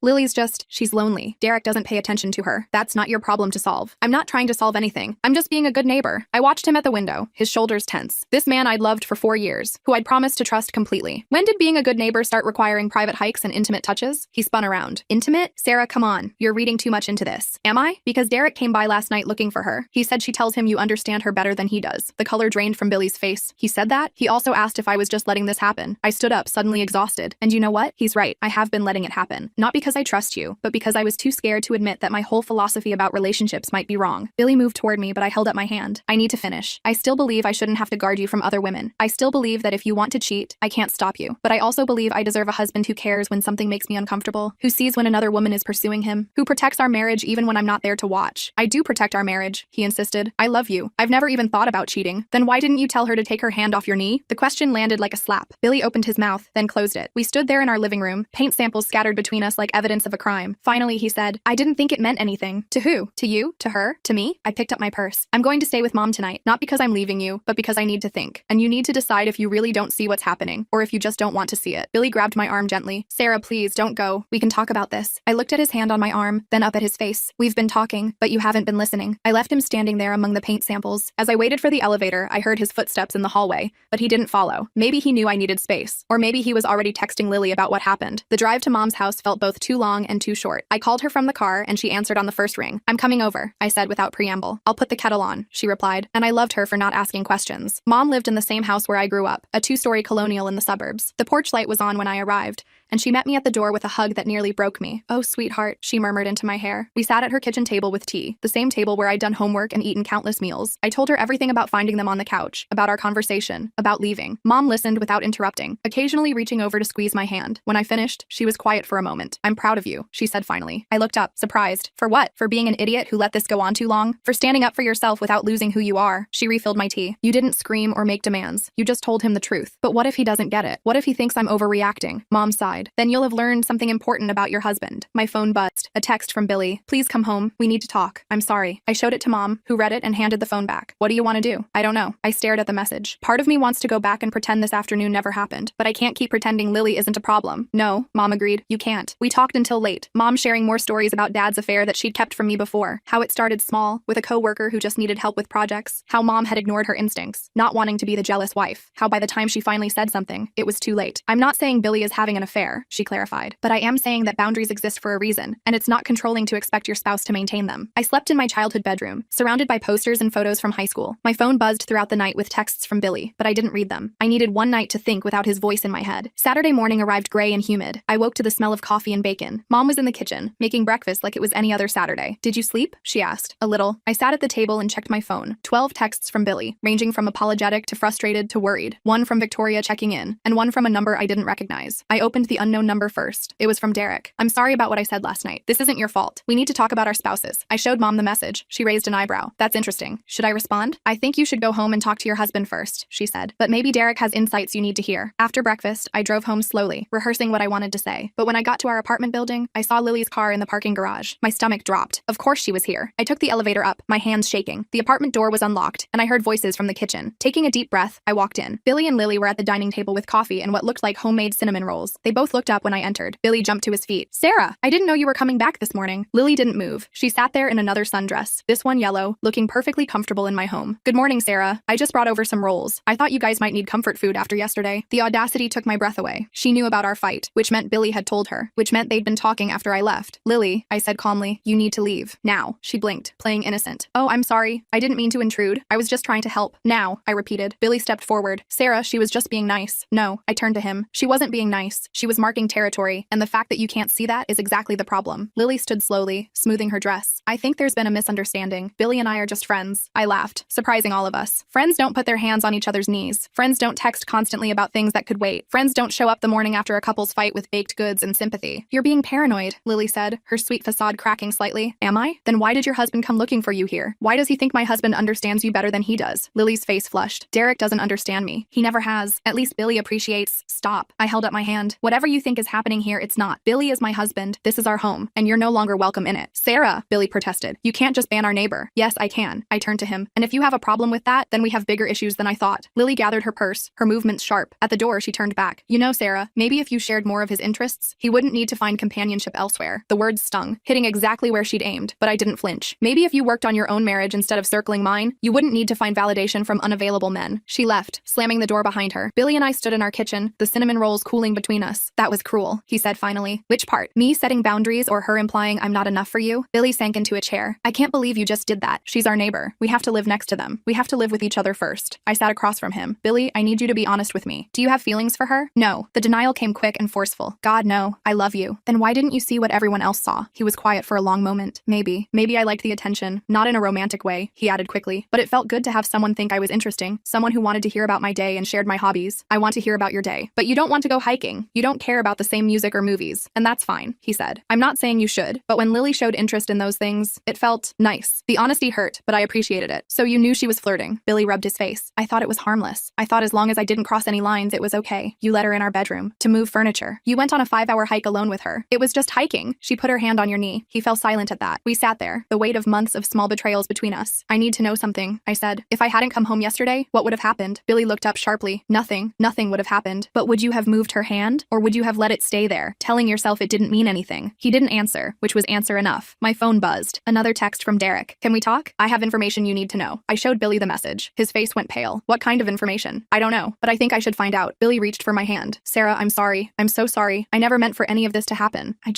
She's lonely. Derek doesn't pay attention to her. That's not your problem to solve." "I'm not trying to solve anything. I'm just being a good neighbor." I watched him at the window, his shoulders tense. This man I'd loved for 4 years, who I'd promised to trust completely. "When did being a good neighbor start requiring private hikes and intimate touches? He spun around. Intimate? Sarah, come on. You're reading too much into this. Am I? Because Derek came by last night looking for her. He said she tells him you understand her better than he does. The color drained from Billy's face. He said that? He also asked if I was just letting this happen. I stood up, suddenly exhausted. And you know what? He's right. I have been letting it happen. Not because I trust you, but because I was too scared to admit that my whole philosophy about relationships might be wrong. Billy moved toward me, but I held up my hand. I need to finish. I still believe I shouldn't have to guard you from other women. I still believe that if you want to cheat, I can't stop you. But I also believe I deserve a husband who cares when something makes me uncomfortable, who sees when another woman is pursuing him, who protects our marriage even when I'm not there to watch. I do protect our marriage, he insisted. I love you. I've never even thought about cheating. Then why didn't you tell her to take her hand off your knee? The question landed like a slap. Billy opened his mouth, then closed it. We stood there in our living room, paint samples scattered between us like evidence of a crime. Finally, he said, I didn't think it meant anything. To who? To you? To her? To me? I picked up my purse. I'm going to stay with Mom tonight, not because I'm leaving you, but because I need to think. And you need to decide if you really don't see what's happening, or if you just don't want to see it. Billy grabbed my arm gently. Sarah, please, don't go. We can talk about this. I looked at his hand on my arm, then up at his face. We've been talking, but you haven't been listening. I left him standing there among the paint samples. As I waited for the elevator, I heard his footsteps in the hallway, but he didn't follow. Maybe he knew I needed space, or maybe he was already texting Lily about what happened. The drive to Mom's house felt both too long and too short. I called her from the car, and she answered on the first ring. I'm coming over, I said without preamble. I'll put the kettle on, she replied, and I loved her for not asking questions. Mom lived in the same house where I grew up, a two-story colonial in the suburbs. The porch light was on when I arrived, and she met me at the door with a hug that nearly broke me. Oh, sweetheart, she murmured into my hair. We sat at her kitchen table with tea, the same table where I'd done homework and eaten countless meals. I told her everything about finding them on the couch, about our conversation, about leaving. Mom listened without interrupting, occasionally reaching over to squeeze my hand. When I finished, she was quiet for a moment. I'm proud of you, she said finally. I looked up, surprised. For what? For being an idiot who let this go on too long? For standing up for yourself without losing who you are? She refilled my tea. You didn't scream or make demands. You just told him the truth. But what if he doesn't get it? What if he thinks I'm overreacting? Mom sighed. Then you'll have learned something important about your husband. My phone buzzed. A text from Billy. Please come home. We need to talk. I'm sorry. I showed it to Mom, who read it and handed the phone back. What do you want to do? I don't know. I stared at the message. Part of me wants to go back and pretend this afternoon never happened, but I can't keep pretending Lily isn't a problem. No, Mom agreed. You can't. We talked until late. Mom sharing more stories about Dad's affair that she'd kept from me before. How it started small, with a coworker who just needed help with projects. How Mom had ignored her instincts, not wanting to be the jealous wife. How by the time she finally said something, it was too late. I'm not saying Billy is having an affair, she clarified, but I am saying that boundaries exist for a reason, and it's not controlling to expect your spouse to maintain them. I slept in my childhood bedroom, surrounded by posters and photos from high school. My phone buzzed throughout the night with texts from Billy, but I didn't read them. I needed one night to think without his voice in my head. Saturday morning arrived gray and humid. I woke to the smell of coffee and bacon. Mom was in the kitchen, making breakfast like it was any other Saturday. Did you sleep? She asked. A little. I sat at the table and checked my phone. 12 texts from Billy, ranging from apologetic to frustrated to worried. One from Victoria checking in, and one from a number I didn't recognize. I opened the unknown number first. It was from Derek. I'm sorry about what I said last night. This isn't your fault. We need to talk about our spouses. I showed Mom the message. She raised an eyebrow. That's interesting. Should I respond? I think you should go home and talk to your husband first, she said. But maybe Derek has insights you need to hear. After breakfast, I drove home slowly, rehearsing what I wanted to say. But when I got to our apartment building, I saw Lily's car in the parking garage. My stomach dropped. Of course she was here. I took the elevator up, my hands shaking. The apartment door was unlocked, and I heard voices from the kitchen. Taking a deep breath, I walked in. Billy and Lily were at the dining table with coffee and what looked like homemade cinnamon rolls. They both looked up when I entered. Billy jumped to his feet. Sarah, I didn't know you were coming back this morning. Lily didn't move. She sat there in another sundress, this one yellow, looking perfectly comfortable in my home. Good morning, Sarah. I just brought over some rolls. I thought you guys might need comfort food after yesterday. The audacity took my breath away. She knew about our fight, which meant Billy had told her, which meant they'd been talking after I left. Lily, I said calmly, you need to leave. Now. She blinked, playing innocent. Oh, I'm sorry. I didn't mean to intrude. I was just trying to help. Now, I repeated. Billy stepped forward. Sarah, she was just being nice. No, I turned to him. She wasn't being nice. She was marking territory, and the fact that you can't see that is exactly the problem. Lily stood slowly, smoothing her dress. I think there's been a misunderstanding. Billy and I are just friends. I laughed, surprising all of us. Friends don't put their hands on each other's knees. Friends don't text constantly about things that could wait. Friends don't show up the morning after a couple's fight with baked goods and sympathy. You're being paranoid, Lily said, her sweet facade cracking slightly. Am I? Then why did your husband come looking for you here? Why does he think my husband understands you better than he does? Lily's face flushed. Derek doesn't understand me. He never has. At least Billy appreciates. Stop. I held up my hand. Whatever Whatever you think is happening here, it's not. Billy is my husband. This is our home, and you're no longer welcome in it. Sarah, Billy protested. You can't just ban our neighbor. Yes, I can. I turned to him. And if you have a problem with that, then we have bigger issues than I thought. Lily gathered her purse, her movements sharp. At the door, she turned back. You know, Sarah, maybe if you shared more of his interests, he wouldn't need to find companionship elsewhere. The words stung, hitting exactly where she'd aimed, but I didn't flinch. Maybe if you worked on your own marriage instead of circling mine, you wouldn't need to find validation from unavailable men. She left, slamming the door behind her. Billy and I stood in our kitchen, the cinnamon rolls cooling between us. That was cruel, he said finally. Which part? Me setting boundaries or her implying I'm not enough for you? Billy sank into a chair. I can't believe you just did that. She's our neighbor. We have to live next to them. We have to live with each other first. I sat across from him. Billy, I need you to be honest with me. Do you have feelings for her? No. The denial came quick and forceful. God, no. I love you. Then why didn't you see what everyone else saw? He was quiet for a long moment. Maybe I liked the attention. Not in a romantic way, he added quickly. But it felt good to have someone think I was interesting. Someone who wanted to hear about my day and shared my hobbies. I want to hear about your day. But you don't want to go hiking. You don't care about the same music or movies. And that's fine, he said. I'm not saying you should. But when Lily showed interest in those things, it felt nice. The honesty hurt, but I appreciated it. So you knew she was flirting. Billy rubbed his face. I thought it was harmless. I thought as long as I didn't cross any lines, it was okay. You let her in our bedroom to move furniture. You went on a 5-hour hike alone with her. It was just hiking. She put her hand on your knee. He fell silent at that. We sat there, the weight of months of small betrayals between us. I need to know something, I said. If I hadn't come home yesterday, what would have happened? Billy looked up sharply. Nothing would have happened. But would you have moved her hand? Or would you have let it stay there, telling yourself it didn't mean anything? He didn't answer, which was answer enough. My phone buzzed. Another text from Derek. Can we talk? I have information you need to know. I showed Billy the message. His face went pale. What kind of information? I don't know, but I think I should find out. Billy reached for my hand. Sarah, I'm sorry. I'm so sorry. I never meant for any of this to happen. I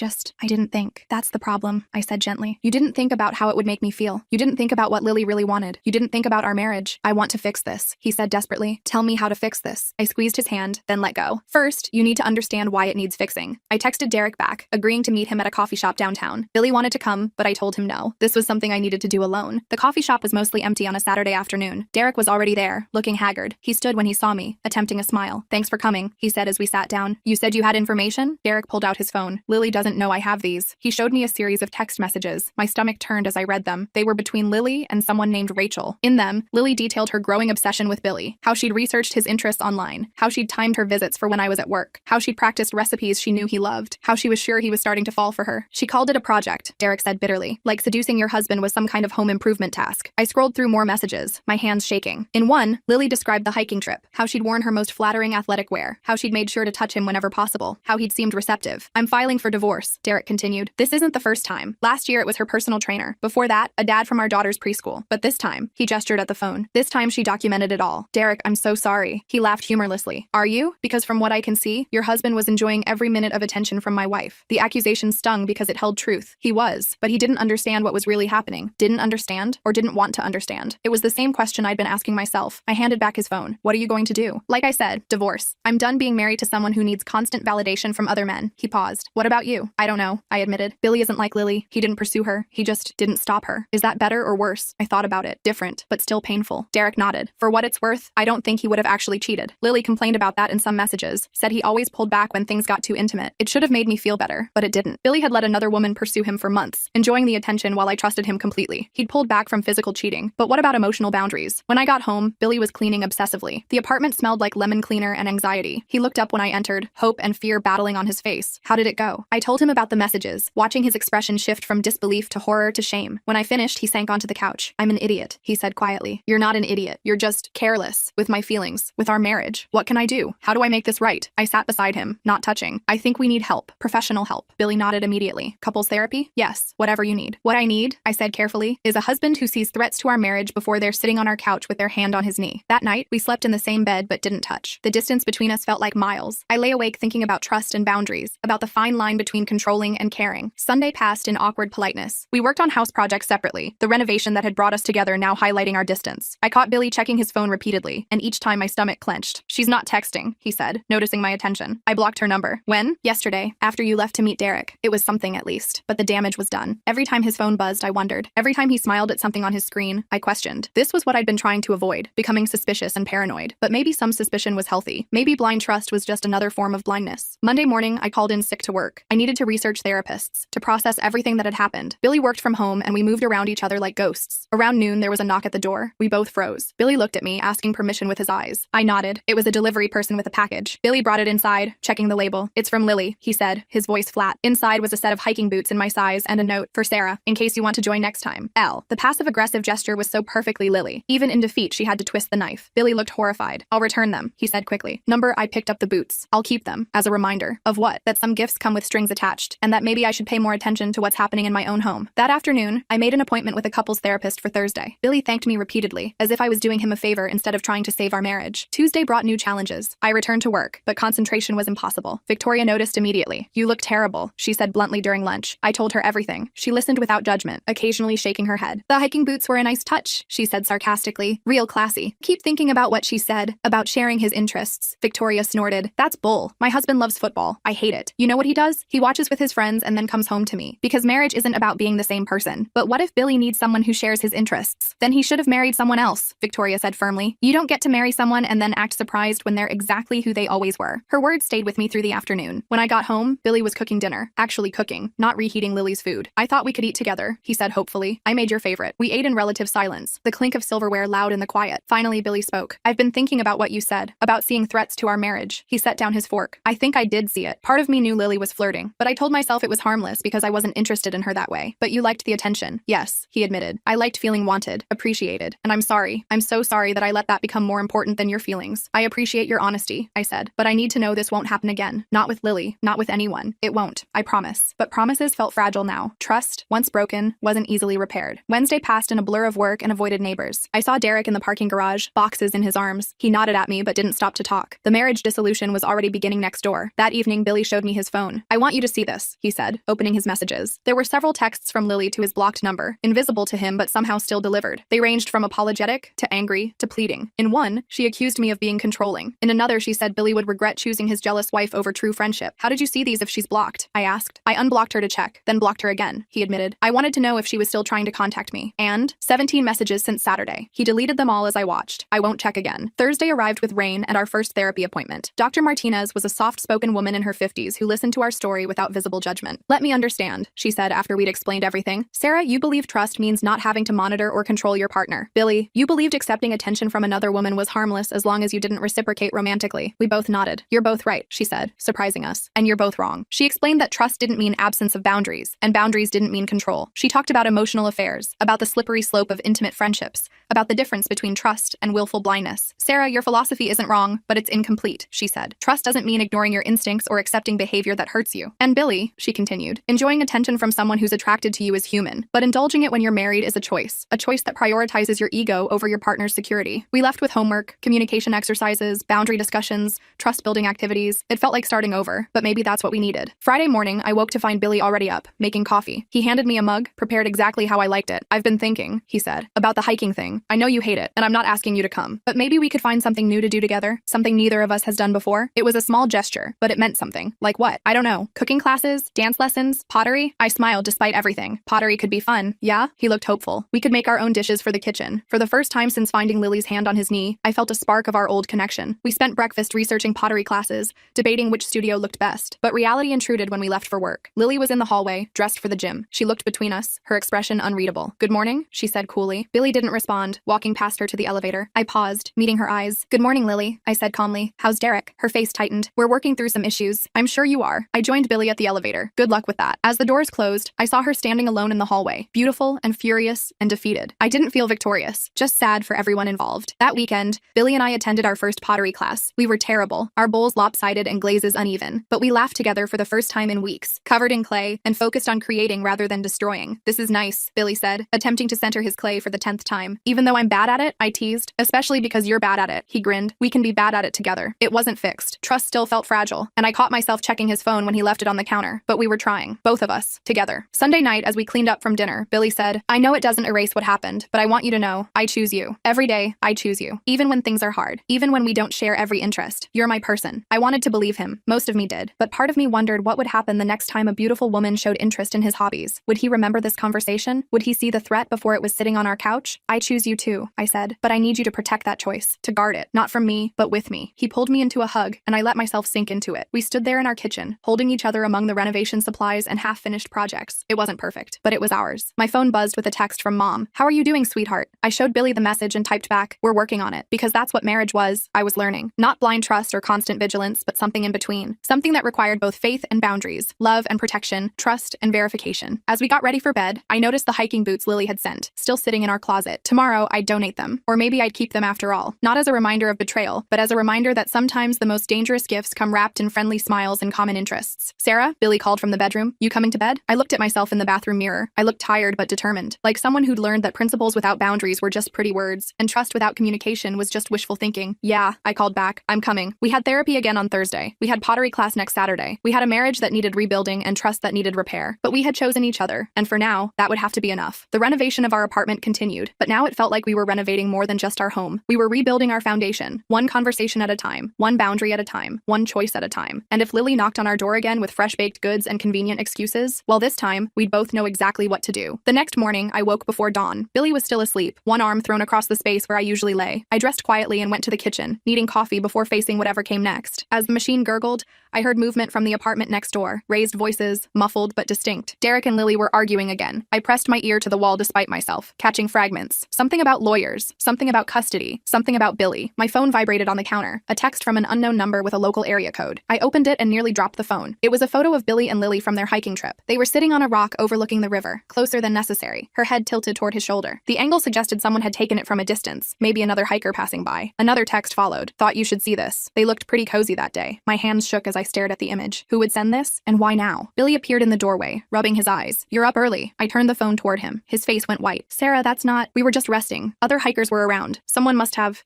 didn't think. That's the problem, I said gently. You didn't think about how it would make me feel. You didn't think about what Lily really wanted. You didn't think about our marriage. I want to fix this, he said desperately. Tell me how to fix this. I squeezed his hand, then let go. First, you need to understand why it needs fixing. I texted Derek back, agreeing to meet him at a coffee shop downtown. Billy wanted to come, but I told him no. This was something I needed to do alone. The coffee shop was mostly empty on a Saturday afternoon. Derek was already there, looking haggard. He stood when he saw me, attempting a smile. Thanks for coming, he said as we sat down. You said you had information? Derek pulled out his phone. Lily doesn't know I have these. He showed me a series of text messages. My stomach turned as I read them. They were between Lily and someone named Rachel. In them, Lily detailed her growing obsession with Billy, how she'd researched his interests online, how she'd timed her visits for when I was at work, how she'd practiced recipes she knew he loved, how she was sure he was starting to fall for her. She called it a project, Derek said bitterly, like seducing your husband was some kind of home improvement task. I scrolled through more messages, my hands shaking. In one, Lily described the hiking trip, how she'd worn her most flattering athletic wear, how she'd made sure to touch him whenever possible, how he'd seemed receptive. I'm filing for divorce, Derek continued. This isn't the first time. Last year it was her personal trainer. Before that, a dad from our daughter's preschool. But this time, he gestured at the phone. This time she documented it all. Derek, I'm so sorry. He laughed humorlessly. Are you? Because from what I can see, your husband was enjoying every minute of attention from my wife. The accusation stung because it held truth. He was, but he didn't understand what was really happening. Didn't understand, or didn't want to understand. It was the same question I'd been asking myself. I handed back his phone. What are you going to do? Like I said, divorce. I'm done being married to someone who needs constant validation from other men. He paused. What about you? I don't know, I admitted. Billy isn't like Lily. He didn't pursue her. He just didn't stop her. Is that better or worse? I thought about it. Different, but still painful. Derek nodded. For what it's worth, I don't think he would have actually cheated. Lily complained about that in some messages, said he always pulled back when things got too intimate. It should have made me feel better, but it didn't. Billy had let another woman pursue him for months, enjoying the attention while I trusted him completely. He'd pulled back from physical cheating, but what about emotional boundaries? When I got home, Billy was cleaning obsessively. The apartment smelled like lemon cleaner and anxiety. He looked up when I entered, hope and fear battling on his face. How did it go? I told him about the messages, watching his expression shift from disbelief to horror to shame. When I finished, he sank onto the couch. I'm an idiot, he said quietly. You're not an idiot. You're just careless with my feelings, with our marriage. What can I do? How do I make this right? I sat beside him, not touching. I think we need help, professional help. Billy nodded immediately. Couples therapy? Yes, whatever you need. What I need, I said carefully, is a husband who sees threats to our marriage before they're sitting on our couch with their hand on his knee. That night, we slept in the same bed but didn't touch. The distance between us felt like miles. I lay awake thinking about trust and boundaries, about the fine line between controlling and caring. Sunday passed in awkward politeness. We worked on house projects separately, the renovation that had brought us together now highlighting our distance. I caught Billy checking his phone repeatedly, and each time my stomach clenched. She's not texting, he said, noticing my attention. I blocked her number. When? Yesterday, after you left to meet Derek. It was something at least, but the damage was done. Every time his phone buzzed, I wondered. Every time he smiled at something on his screen, I questioned. This was what I'd been trying to avoid, becoming suspicious and paranoid. But maybe some suspicion was healthy. Maybe blind trust was just another form of blindness. Monday morning, I called in sick to work. I needed to research therapists, to process everything that had happened. Billy worked from home and we moved around each other like ghosts. Around noon, there was a knock at the door. We both froze. Billy looked at me, asking permission with his eyes. I nodded. It was a delivery person with a package. Billy brought it inside, checked checking the label. It's from Lily, he said, his voice flat. Inside was a set of hiking boots in my size and a note for Sarah, in case you want to join next time. L. The passive-aggressive gesture was so perfectly Lily. Even in defeat, she had to twist the knife. Billy looked horrified. I'll return them, he said quickly. Number, I picked up the boots. I'll keep them, as a reminder. Of what? That some gifts come with strings attached, and that maybe I should pay more attention to what's happening in my own home. That afternoon, I made an appointment with a couples therapist for Thursday. Billy thanked me repeatedly, as if I was doing him a favor instead of trying to save our marriage. Tuesday brought new challenges. I returned to work, but concentration was impossible. Victoria noticed immediately. You look terrible, she said bluntly during lunch. I told her everything. She listened without judgment, occasionally shaking her head. The hiking boots were a nice touch, she said sarcastically. Real classy. Keep thinking about what she said, about sharing his interests. Victoria snorted. That's bull. My husband loves football. I hate it. You know what he does? He watches with his friends and then comes home to me. Because marriage isn't about being the same person. But what if Billy needs someone who shares his interests? Then he should have married someone else, Victoria said firmly. You don't get to marry someone and then act surprised when they're exactly who they always were. Her words stayed with me through the afternoon. When I got home, Billy was cooking dinner. Actually cooking, not reheating Lily's food. I thought we could eat together, he said hopefully. I made your favorite. We ate in relative silence, the clink of silverware loud in the quiet. Finally, Billy spoke. I've been thinking about what you said, about seeing threats to our marriage. He set down his fork. I think I did see it. Part of me knew Lily was flirting, but I told myself it was harmless because I wasn't interested in her that way. But you liked the attention. Yes, he admitted. I liked feeling wanted, appreciated, and I'm sorry. I'm so sorry that I let that become more important than your feelings. I appreciate your honesty, I said, but I need to know this won't happen again. Not with Lily, not with anyone. It won't. I promise. But promises felt fragile now. Trust, once broken, wasn't easily repaired. Wednesday passed in a blur of work and avoided neighbors. I saw Derek in the parking garage, boxes in his arms. He nodded at me but didn't stop to talk. The marriage dissolution was already beginning next door. That evening, Billy showed me his phone. I want you to see this, he said, opening his messages. There were several texts from Lily to his blocked number, invisible to him but somehow still delivered. They ranged from apologetic to angry to pleading. In one, she accused me of being controlling. In another, she said Billy would regret choosing his jealous wife over true friendship. How did you see these if she's blocked? I asked. I unblocked her to check, then blocked her again, he admitted. I wanted to know if she was still trying to contact me. And 17 messages since Saturday. He deleted them all as I watched. I won't check again. Thursday arrived with rain and our first therapy appointment. Dr. Martinez was a soft-spoken woman in her 50s who listened to our story without visible judgment. Let me understand, she said after we'd explained everything. Sarah, you believe trust means not having to monitor or control your partner. Billy, you believed accepting attention from another woman was harmless as long as you didn't reciprocate romantically. We both nodded. You're both right, she said, surprising us. And you're both wrong. She explained that trust didn't mean absence of boundaries, and boundaries didn't mean control. She talked about emotional affairs, about the slippery slope of intimate friendships, about the difference between trust and willful blindness. Sarah, your philosophy isn't wrong, but it's incomplete, she said. Trust doesn't mean ignoring your instincts or accepting behavior that hurts you. And Billy, she continued, enjoying attention from someone who's attracted to you is human, but indulging it when you're married is a choice that prioritizes your ego over your partner's security. We left with homework, communication exercises, boundary discussions, trust-building activities. It felt like starting over, but maybe that's what we needed. Friday morning, I woke to find Billy already up, making coffee. He handed me a mug, prepared exactly how I liked it. I've been thinking, he said, about the hiking thing. I know you hate it, and I'm not asking you to come, but maybe we could find something new to do together, something neither of us has done before. It was a small gesture, but it meant something. Like what? I don't know. Cooking classes, dance lessons, pottery? I smiled despite everything. Pottery could be fun. Yeah? He looked hopeful. We could make our own dishes for the kitchen. For the first time since finding Lily's hand on his knee, I felt a spark of our old connection. We spent breakfast researching pottery classes, debating which studio looked best, but reality intruded when we left for work. Lily was in the hallway, dressed for the gym. She looked between us, her expression unreadable. Good morning, she said coolly. Billy didn't respond, walking past her to the elevator. I paused, meeting her eyes. Good morning, Lily, I said calmly. How's Derek? Her face tightened. We're working through some issues. I'm sure you are. I joined Billy at the elevator. Good luck with that. As the doors closed, I saw her standing alone in the hallway, beautiful and furious and defeated. I didn't feel victorious, just sad for everyone involved. That weekend, Billy and I attended our first pottery class. We were terrible, our bowls lopsided and glazes uneven, but we laughed together for the first time in weeks, covered in clay and focused on creating rather than destroying. This is nice, Billy said, attempting to center his clay for the 10th time. Even though I'm bad at it, I teased, especially because you're bad at it. He grinned. We can be bad at it together. It wasn't fixed. Trust still felt fragile, and I caught myself checking his phone when he left it on the counter, but we were trying, both of us, together. Sunday night, as we cleaned up from dinner, Billy said, I know it doesn't erase what happened, but I want you to know, I choose you. Every day, I choose you. Even when things are hard. Even when we don't share every interest. You're my person. I wanted to believe him. Most of me did. But part of me wondered what would happen the next time a beautiful woman showed interest in his hobbies. Would he remember this conversation? Would he see the threat before it was sitting on our couch? I choose you you too, I said, but I need you to protect that choice, to guard it, not from me, but with me. He pulled me into a hug, and I let myself sink into it. We stood there in our kitchen, holding each other among the renovation supplies and half-finished projects. It wasn't perfect, but it was ours. My phone buzzed with a text from Mom. How are you doing, sweetheart? I showed Billy the message and typed back, we're working on it, because that's what marriage was, I was learning. Not blind trust or constant vigilance, but something in between. Something that required both faith and boundaries, love and protection, trust and verification. As we got ready for bed, I noticed the hiking boots Lily had sent, still sitting in our closet. Tomorrow, I'd donate them. Or maybe I'd keep them after all. Not as a reminder of betrayal, but as a reminder that sometimes the most dangerous gifts come wrapped in friendly smiles and common interests. Sarah, Billy called from the bedroom. You coming to bed? I looked at myself in the bathroom mirror. I looked tired but determined, like someone who'd learned that principles without boundaries were just pretty words, and trust without communication was just wishful thinking. Yeah, I called back. I'm coming. We had therapy again on Thursday. We had pottery class next Saturday. We had a marriage that needed rebuilding and trust that needed repair. But we had chosen each other, and for now, that would have to be enough. The renovation of our apartment continued, but now it felt like we were renovating more than just our home. We were rebuilding our foundation, one conversation at a time, one boundary at a time, one choice at a time. And if Lily knocked on our door again with fresh-baked goods and convenient excuses, well, this time, we'd both know exactly what to do. The next morning, I woke before dawn. Billy was still asleep, one arm thrown across the space where I usually lay. I dressed quietly and went to the kitchen, needing coffee before facing whatever came next. As the machine gurgled, I heard movement from the apartment next door, raised voices, muffled but distinct. Derek and Lily were arguing again. I pressed my ear to the wall despite myself, catching fragments. Something about lawyers, something about custody, something about Billy. My phone vibrated on the counter, a text from an unknown number with a local area code. I opened it and nearly dropped the phone. It was a photo of Billy and Lily from their hiking trip. They were sitting on a rock overlooking the river, closer than necessary, her head tilted toward his shoulder. The angle suggested someone had taken it from a distance, maybe another hiker passing by. Another text followed. Thought you should see this. They looked pretty cozy that day. My hands shook as I stared at the image. Who would send this? And why now? Billy appeared in the doorway, rubbing his eyes. You're up early. I turned the phone toward him. His face went white. Sarah, that's not... We were just resting. Other hikers were around. Someone must have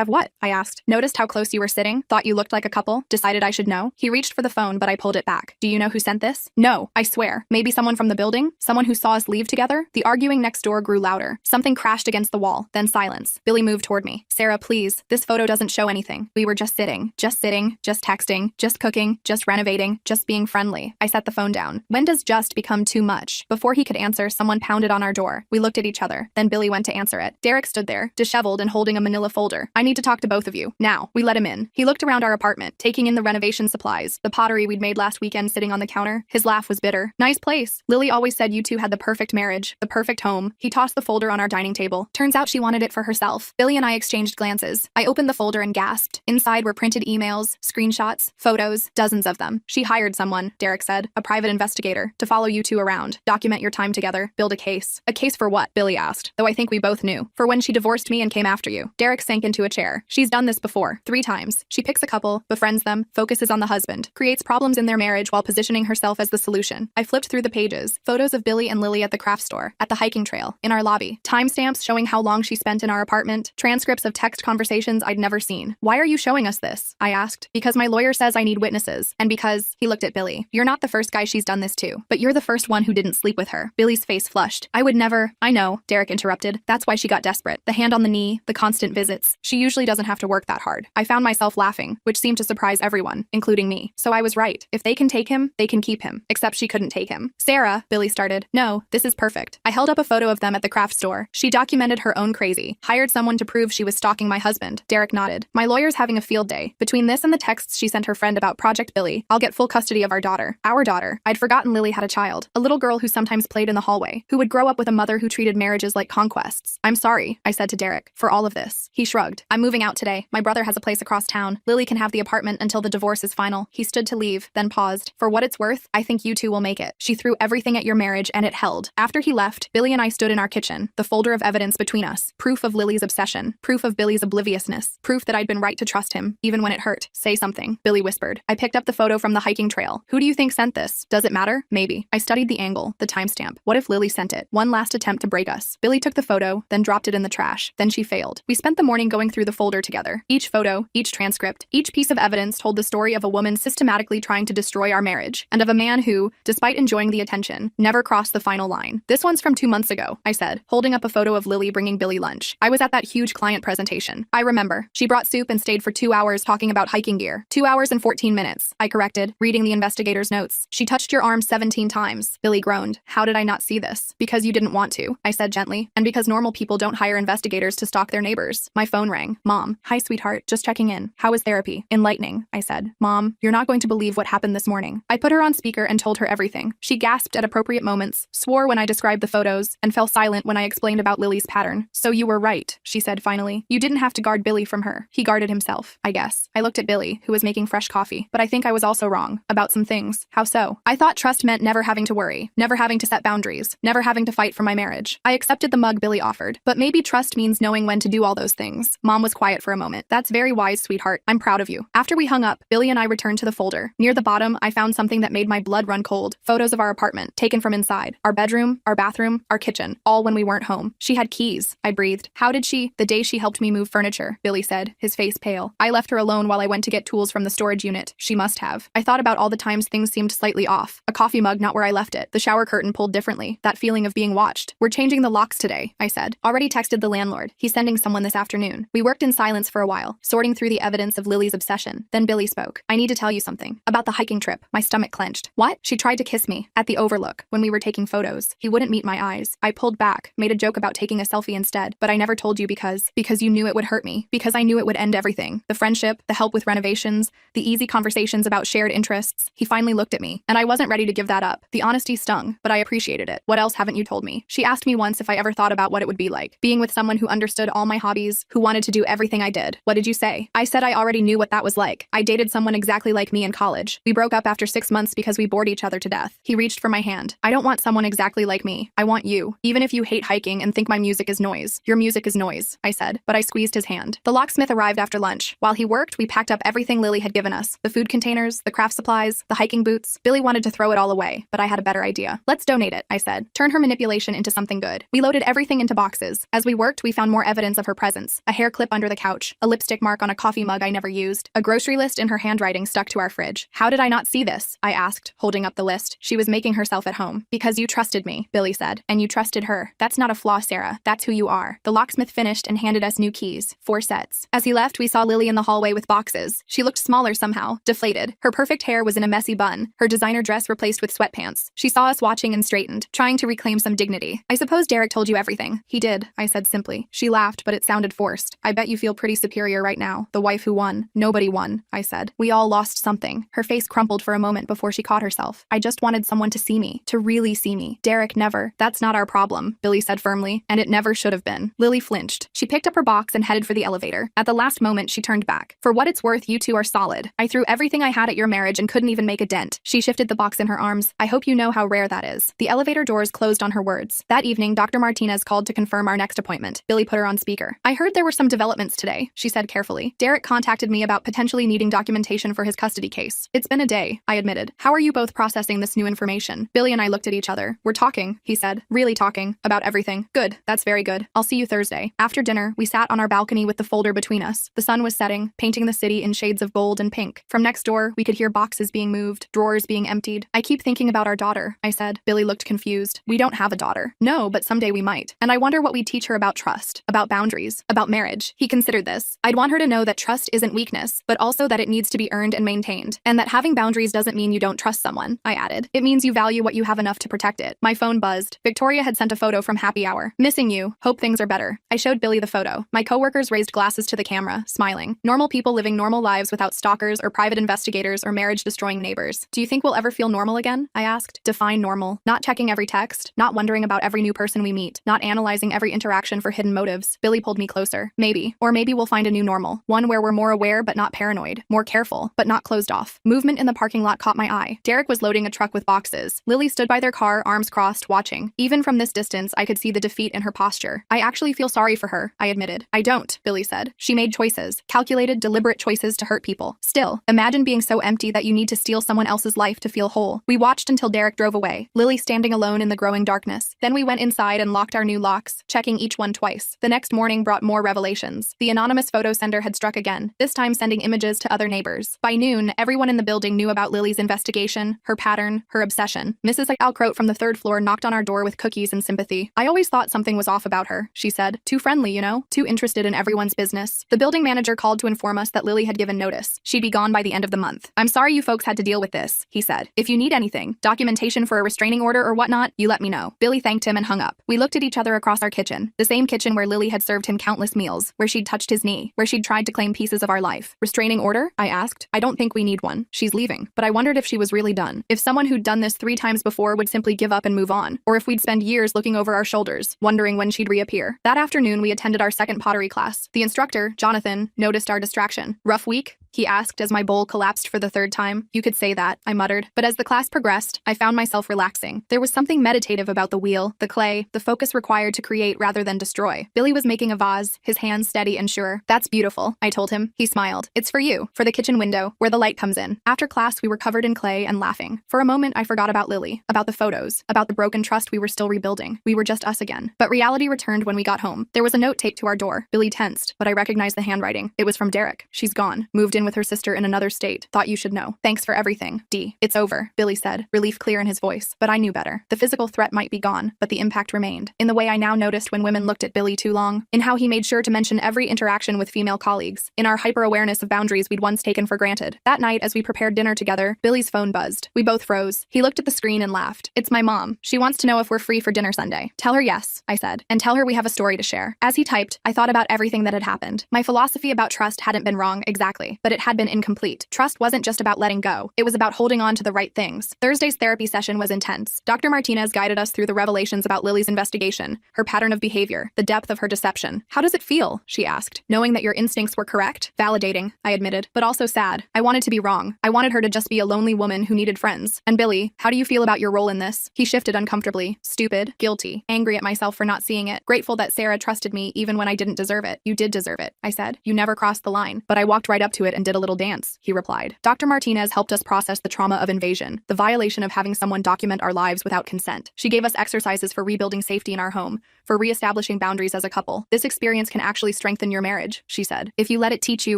what? I asked. Noticed how close you were sitting? Thought you looked like a couple? Decided I should know? He reached for the phone, but I pulled it back. Do you know who sent this? No, I swear. Maybe someone from the building? Someone who saw us leave together? The arguing next door grew louder. Something crashed against the wall, then silence. Billy moved toward me. Sarah, please. This photo doesn't show anything. We were just sitting, just texting, just cooking, just renovating, just being friendly. I set the phone down. When does just become too much? Before he could answer, someone pounded on our door. We looked at each other. Then Billy went to answer it. Derek stood there, disheveled and holding a manila folder. I need to talk to both of you. Now. We let him in. He looked around our apartment, taking in the renovation supplies, the pottery we'd made last weekend sitting on the counter. His laugh was bitter. Nice place. Lily always said you two had the perfect marriage, the perfect home. He tossed the folder on our dining table. Turns out she wanted it for herself. Billy and I exchanged glances. I opened the folder and gasped. Inside were printed emails, screenshots, photos, dozens of them. She hired someone, Derek said, a private investigator, to follow you two around, document your time together, build a case. A case for what? Billy asked, though I think we both knew. For when she divorced me and came after you. Derek sank into a chair. She's done this before, 3 times. She picks a couple, befriends them, focuses on the husband, creates problems in their marriage while positioning herself as the solution. I flipped through the pages, photos of Billy and Lily at the craft store, at the hiking trail, in our lobby, timestamps showing how long she spent in our apartment, transcripts of text conversations I'd never seen. Why are you showing us this? I asked. Because my lawyer says I need witnesses, and because, he looked at Billy. You're not the first guy she's done this to, but you're the first one who didn't sleep with her. Billy's face flushed. I would never. I know, Derek interrupted. That's why she got desperate. The hand on the knee, the constant visits. She usually doesn't have to work that hard. I found myself laughing, which seemed to surprise everyone, including me. So I was right. If they can take him, they can keep him. Except she couldn't take him. Sarah, Billy started. No, this is perfect. I held up a photo of them at the craft store. She documented her own crazy. Hired someone to prove she was stalking my husband. Derek nodded. My lawyer's having a field day. Between this and the texts she sent her friend about Project Billy, I'll get full custody of our daughter. Our daughter. I'd forgotten Lily had a child. A little girl who sometimes played in the hallway, who would grow up with a mother who treated marriages like conquests. I'm sorry, I said to Derek, for all of this. He shrugged. I'm moving out today. My brother has a place across town. Lily can have the apartment until the divorce is final. He stood to leave, then paused. For what it's worth, I think you two will make it. She threw everything at your marriage and it held. After he left, Billy and I stood in our kitchen, the folder of evidence between us. Proof of Lily's obsession. Proof of Billy's obliviousness. Proof that I'd been right to trust him, even when it hurt. Say something, Billy whispered. I picked up the photo from the hiking trail. Who do you think sent this? Does it matter? Maybe. I studied the angle, the timestamp. What if Lily sent it? One last attempt to break us. Billy took the photo, then dropped it in the trash. Then she failed. We spent the morning going through the folder together. Each photo, each transcript, each piece of evidence told the story of a woman systematically trying to destroy our marriage, and of a man who, despite enjoying the attention, never crossed the final line. This one's from 2 months ago, I said, holding up a photo of Lily bringing Billy lunch. I was at that huge client presentation. I remember. She brought soup and stayed for 2 hours talking about hiking gear. 2 hours and 14 minutes. minutes, I corrected, reading the investigator's notes. She touched your arm 17 times. Billy groaned. How did I not see this? Because you didn't want to, I said gently. And because normal people don't hire investigators to stalk their neighbors. My phone rang. Mom. Hi, sweetheart. Just checking in. How was therapy? Enlightening, I said. Mom, you're not going to believe what happened this morning. I put her on speaker and told her everything. She gasped at appropriate moments, swore when I described the photos, and fell silent when I explained about Lily's pattern. So you were right, she said finally. You didn't have to guard Billy from her. He guarded himself, I guess. I looked at Billy, who was making fresh coffee, but I think I was also wrong about some things. How so? I thought trust meant never having to worry, never having to set boundaries, never having to fight for my marriage. I accepted the mug Billy offered, but maybe trust means knowing when to do all those things. Mom was quiet for a moment. That's very wise, sweetheart. I'm proud of you. After we hung up, Billy and I returned to the folder. Near the bottom, I found something that made my blood run cold. Photos of our apartment, taken from inside. Our bedroom, our bathroom, our kitchen, all when we weren't home. She had keys, I breathed. How did she? The day she helped me move furniture, Billy said, his face pale. I left her alone while I went to get tools from the storage unit. She must have. I thought about all the times things seemed slightly off. A coffee mug not where I left it. The shower curtain pulled differently. That feeling of being watched. We're changing the locks today, I said. Already texted the landlord. He's sending someone this afternoon. We worked in silence for a while, sorting through the evidence of Lily's obsession. Then Billy spoke. I need to tell you something. About the hiking trip. My stomach clenched. What? She tried to kiss me. At the overlook, when we were taking photos. He wouldn't meet my eyes. I pulled back, made a joke about taking a selfie instead, but I never told you because you knew it would hurt me. Because I knew it would end everything. The friendship, the help with renovations, the easy conversations about shared interests. He finally looked at me, and I wasn't ready to give that up. The honesty stung, but I appreciated it. What else haven't you told me? She asked me once if I ever thought about what it would be like, being with someone who understood all my hobbies, who wanted to do everything I did. What did you say? I said I already knew what that was like. I dated someone exactly like me in college. We broke up after 6 months because we bored each other to death. He reached for my hand. I don't want someone exactly like me. I want you. Even if you hate hiking and think my music is noise. Your music is noise, I said, but I squeezed his hand. The locksmith arrived after lunch. While he worked, we packed up everything Lily had given us. The food containers, the craft supplies, the hiking boots. Billy wanted to throw it all away, but I had a better idea. Let's donate it, I said. Turn her manipulation into something good. We loaded everything into boxes. As we worked, we found more evidence of her presence. A hair clip under the couch, a lipstick mark on a coffee mug I never used, a grocery list in her handwriting stuck to our fridge. How did I not see this? I asked, holding up the list. She was making herself at home. Because you trusted me, Billy said. And you trusted her. That's not a flaw, Sarah. That's who you are. The locksmith finished and handed us new keys. 4 sets. As he left, we saw Lily in the hallway with boxes. She looked smaller somehow, deflated. Her perfect hair was in a messy bun, her designer dress replaced with sweatpants. She saw us watching and straightened, trying to reclaim some dignity. I suppose Derek told you everything. He did, I said simply. She laughed, but it sounded forced. I bet you feel pretty superior right now. The wife who won. Nobody won, I said. We all lost something. Her face crumpled for a moment before she caught herself. I just wanted someone to see me, to really see me. Derek never. That's not our problem, Billy said firmly, and it never should have been. Lily flinched. She picked up her box and headed for the elevator. At the last moment, she turned back. For what it's worth, you two are solid. I threw everything I had at your marriage and couldn't even make a dent. She shifted the box in her arms. I hope you know how rare that is. The elevator doors closed on her words. That evening, Dr. Martinez called to confirm our next appointment. Billy put her on speaker. I heard there were some developments today, she said carefully. Derek contacted me about potentially needing documentation for his custody case. It's been a day, I admitted. How are you both processing this new information? Billy and I looked at each other. We're talking, he said. Really talking. About everything. Good. That's very good. I'll see you Thursday. After dinner, we sat on our balcony with the folder between us. The sun was setting, painting the city in shades of gold and pink. From next door, we could hear boxes being moved, drawers being emptied. I keep thinking about our daughter, I said. Billy looked confused. We don't have a daughter. No, but someday we might. And I wonder what we'd teach her about trust, about boundaries, about marriage. He considered this. I'd want her to know that trust isn't weakness, but also that it needs to be earned and maintained. And that having boundaries doesn't mean you don't trust someone, I added. It means you value what you have enough to protect it. My phone buzzed. Victoria had sent a photo from happy hour. Missing you. Hope things are better. I showed Billy the photo. My coworkers raised glasses to the camera, smiling. Normal people living normal lives without stalkers or private investigators or marriage-destroying neighbors. Do you think we'll ever feel normal again? I asked. Define normal. Not checking every text, not wondering about every new person we meet, not analyzing every interaction for hidden motives. Billy pulled me closer. Maybe. Or maybe we'll find a new normal. One where we're more aware but not paranoid. More careful, but not closed off. Movement in the parking lot caught my eye. Derek was loading a truck with boxes. Lily stood by their car, arms crossed, watching. Even from this distance, I could see the defeat in her posture. I actually feel sorry for her, I admitted. I don't, Billy said. She made choices. Calculated, deliberate choices to hurt people. Still, imagine being so empty that you need to steal someone else's life to feel whole. We watched until Derek drove away, Lily standing alone in the growing darkness. Then we went inside and locked our new locks, checking each one twice. The next morning brought more revelations. The anonymous photo sender had struck again, this time sending images to other neighbors. By noon, everyone in the building knew about Lily's investigation, her pattern, her obsession. Mrs. Alcroat from the 3rd floor knocked on our door with cookies and sympathy. I always thought something was off about her, she said. Too friendly, you know? Too interested in everyone's business. The building manager called to inform us that Lily had given notice. She'd be gone by by the end of the month. I'm sorry you folks had to deal with this, he said. If you need anything, documentation for a restraining order or whatnot, you let me know. Billy thanked him and hung up. We looked at each other across our kitchen, the same kitchen where Lily had served him countless meals, where she'd touched his knee, where she'd tried to claim pieces of our life. Restraining order? I asked. I don't think we need one. She's leaving. But I wondered if she was really done. If someone who'd done this 3 times before would simply give up and move on, or if we'd spend years looking over our shoulders, wondering when she'd reappear. That afternoon, we attended our second pottery class. The instructor, Jonathan, noticed our distraction. Rough week? He asked as my bowl collapsed for the 3rd time. You could say that, I muttered. But as the class progressed, I found myself relaxing. There was something meditative about the wheel, the clay, the focus required to create rather than destroy. Billy was making a vase, his hands steady and sure. That's beautiful, I told him. He smiled. It's for you, for the kitchen window, where the light comes in. After class, we were covered in clay and laughing. For a moment, I forgot about Lily, about the photos, about the broken trust we were still rebuilding. We were just us again. But reality returned when we got home. There was a note taped to our door. Billy tensed, but I recognized the handwriting. It was from Derek. She's gone. Moved in with her sister in another state. Thought you should know. Thanks for everything, D. It's over, Billy said, relief clear in his voice. But I knew better. The physical threat might be gone, but the impact remained. In the way I now noticed when women looked at Billy too long, in how he made sure to mention every interaction with female colleagues, in our hyper-awareness of boundaries we'd once taken for granted. That night, as we prepared dinner together, Billy's phone buzzed. We both froze. He looked at the screen and laughed. It's my mom. She wants to know if we're free for dinner Sunday. Tell her yes, I said, and tell her we have a story to share. As he typed, I thought about everything that had happened. My philosophy about trust hadn't been wrong exactly, but it had been incomplete. Trust wasn't just about letting go. It was about holding on to the right things. Thursday's therapy session was intense. Dr. Martinez guided us through the revelations about Lily's investigation, her pattern of behavior, the depth of her deception. How does it feel? She asked. Knowing that your instincts were correct? Validating, I admitted, but also sad. I wanted to be wrong. I wanted her to just be a lonely woman who needed friends. And Billy, how do you feel about your role in this? He shifted uncomfortably. Stupid, guilty, angry at myself for not seeing it, grateful that Sarah trusted me even when I didn't deserve it. You did deserve it, I said. You never crossed the line, but I walked right up to it and did a little dance, he replied. Dr. Martinez helped us process the trauma of invasion, the violation of having someone document our lives without consent. She gave us exercises for rebuilding safety in our home, for reestablishing boundaries as a couple. This experience can actually strengthen your marriage, she said, if you let it teach you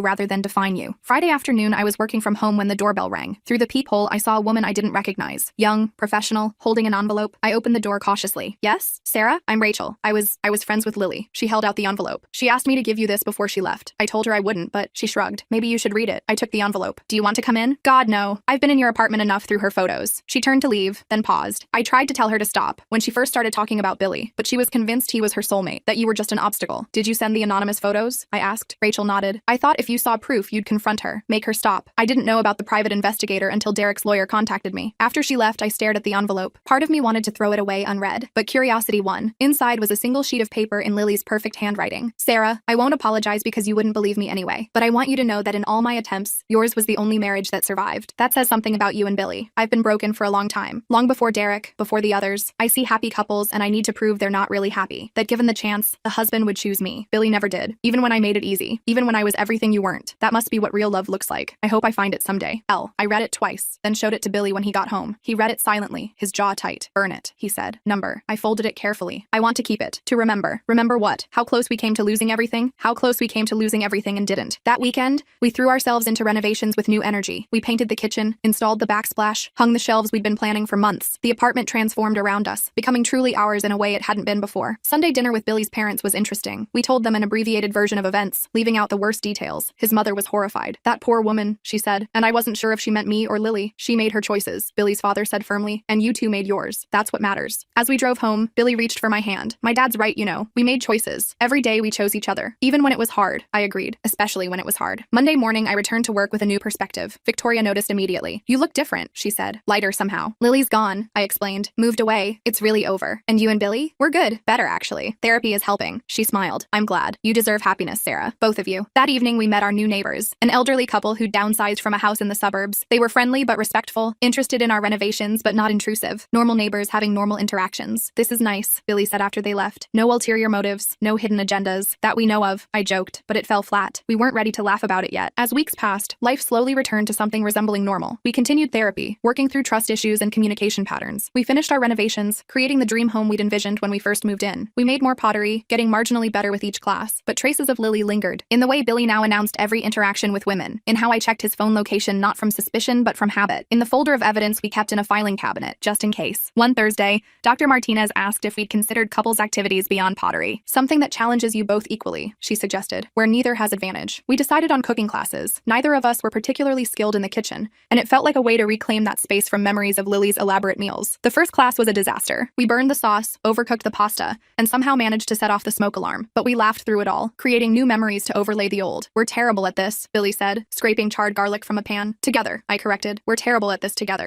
rather than define you. Friday afternoon, I was working from home when the doorbell rang. Through the peephole, I saw a woman I didn't recognize. Young, professional, holding an envelope. I opened the door cautiously. Yes? Sarah? I'm Rachel. I was friends with Lily. She held out the envelope. She asked me to give you this before she left. I told her I wouldn't, but she shrugged. Maybe you should read it. I took the envelope. Do you want to come in? God, no. I've been in your apartment enough through her photos. She turned to leave, then paused. I tried to tell her to stop when she first started talking about Billy, but she was convinced he was her soulmate, that you were just an obstacle. Did you send the anonymous photos? I asked. Rachel nodded. I thought if you saw proof, you'd confront her, make her stop. I didn't know about the private investigator until Derek's lawyer contacted me. After she left, I stared at the envelope. Part of me wanted to throw it away unread, but curiosity won. Inside was a single sheet of paper in Lily's perfect handwriting. Sarah, I won't apologize because you wouldn't believe me anyway, but I want you to know that in all my attempts, yours was the only marriage that survived. That says something about you and Billy. I've been broken for a long time. Long before Derek, before the others. I see happy couples and I need to prove they're not really happy. That given the chance, the husband would choose me. Billy never did. Even when I made it easy. Even when I was everything you weren't. That must be what real love looks like. I hope I find it someday. I read it twice, then showed it to Billy when he got home. He read it silently, his jaw tight. Burn it, he said. Number. I folded it carefully. I want to keep it. To remember. Remember what? How close we came to losing everything? How close we came to losing everything and didn't. That weekend, we threw ourselves into renovations with new energy. We painted the kitchen, installed the backsplash, hung the shelves we'd been planning for months. The apartment transformed around us, becoming truly ours in a way it hadn't been before. Sunday dinner with Billy's parents was interesting. We told them an abbreviated version of events, leaving out the worst details. His mother was horrified. That poor woman, she said, and I wasn't sure if she meant me or Lily. She made her choices, Billy's father said firmly, and you two made yours. That's what matters. As we drove home, Billy reached for my hand. My dad's right, you know. We made choices. Every day we chose each other. Even when it was hard, I agreed, especially when it was hard. Monday morning, I returned to work with a new perspective. Victoria noticed immediately. You look different, she said, lighter somehow. Lily's gone, I explained. Moved away. It's really over. And you and Billy? We're good. Better, actually. Therapy is helping. She smiled. I'm glad. You deserve happiness, Sarah. Both of you. That evening, we met our new neighbors, an elderly couple who downsized from a house in the suburbs. They were friendly but respectful, interested in our renovations but not intrusive. Normal neighbors having normal interactions. This is nice, Billy said after they left. No ulterior motives, no hidden agendas. That we know of, I joked, but it fell flat. We weren't ready to laugh about it yet. As weeks passed, life slowly returned to something resembling normal. We continued therapy, working through trust issues and communication patterns. We finished our renovations, creating the dream home we'd envisioned when we first moved in. We made more pottery, getting marginally better with each class, but traces of Lily lingered. In the way Billy now announced every interaction with women, in how I checked his phone location not from suspicion but from habit, in the folder of evidence we kept in a filing cabinet, just in case. One Thursday, Dr. Martinez asked if we'd considered couples activities beyond pottery. Something that challenges you both equally, she suggested, where neither has advantage. We decided on cooking classes. classes. Neither of us were particularly skilled in the kitchen, and it felt like a way to reclaim that space from memories of Lily's elaborate meals. The first class was a disaster. We burned the sauce, overcooked the pasta, and somehow managed to set off the smoke alarm. But we laughed through it all, creating new memories to overlay the old. We're terrible at this, Billy said, scraping charred garlic from a pan. Together, I corrected. We're terrible at this together.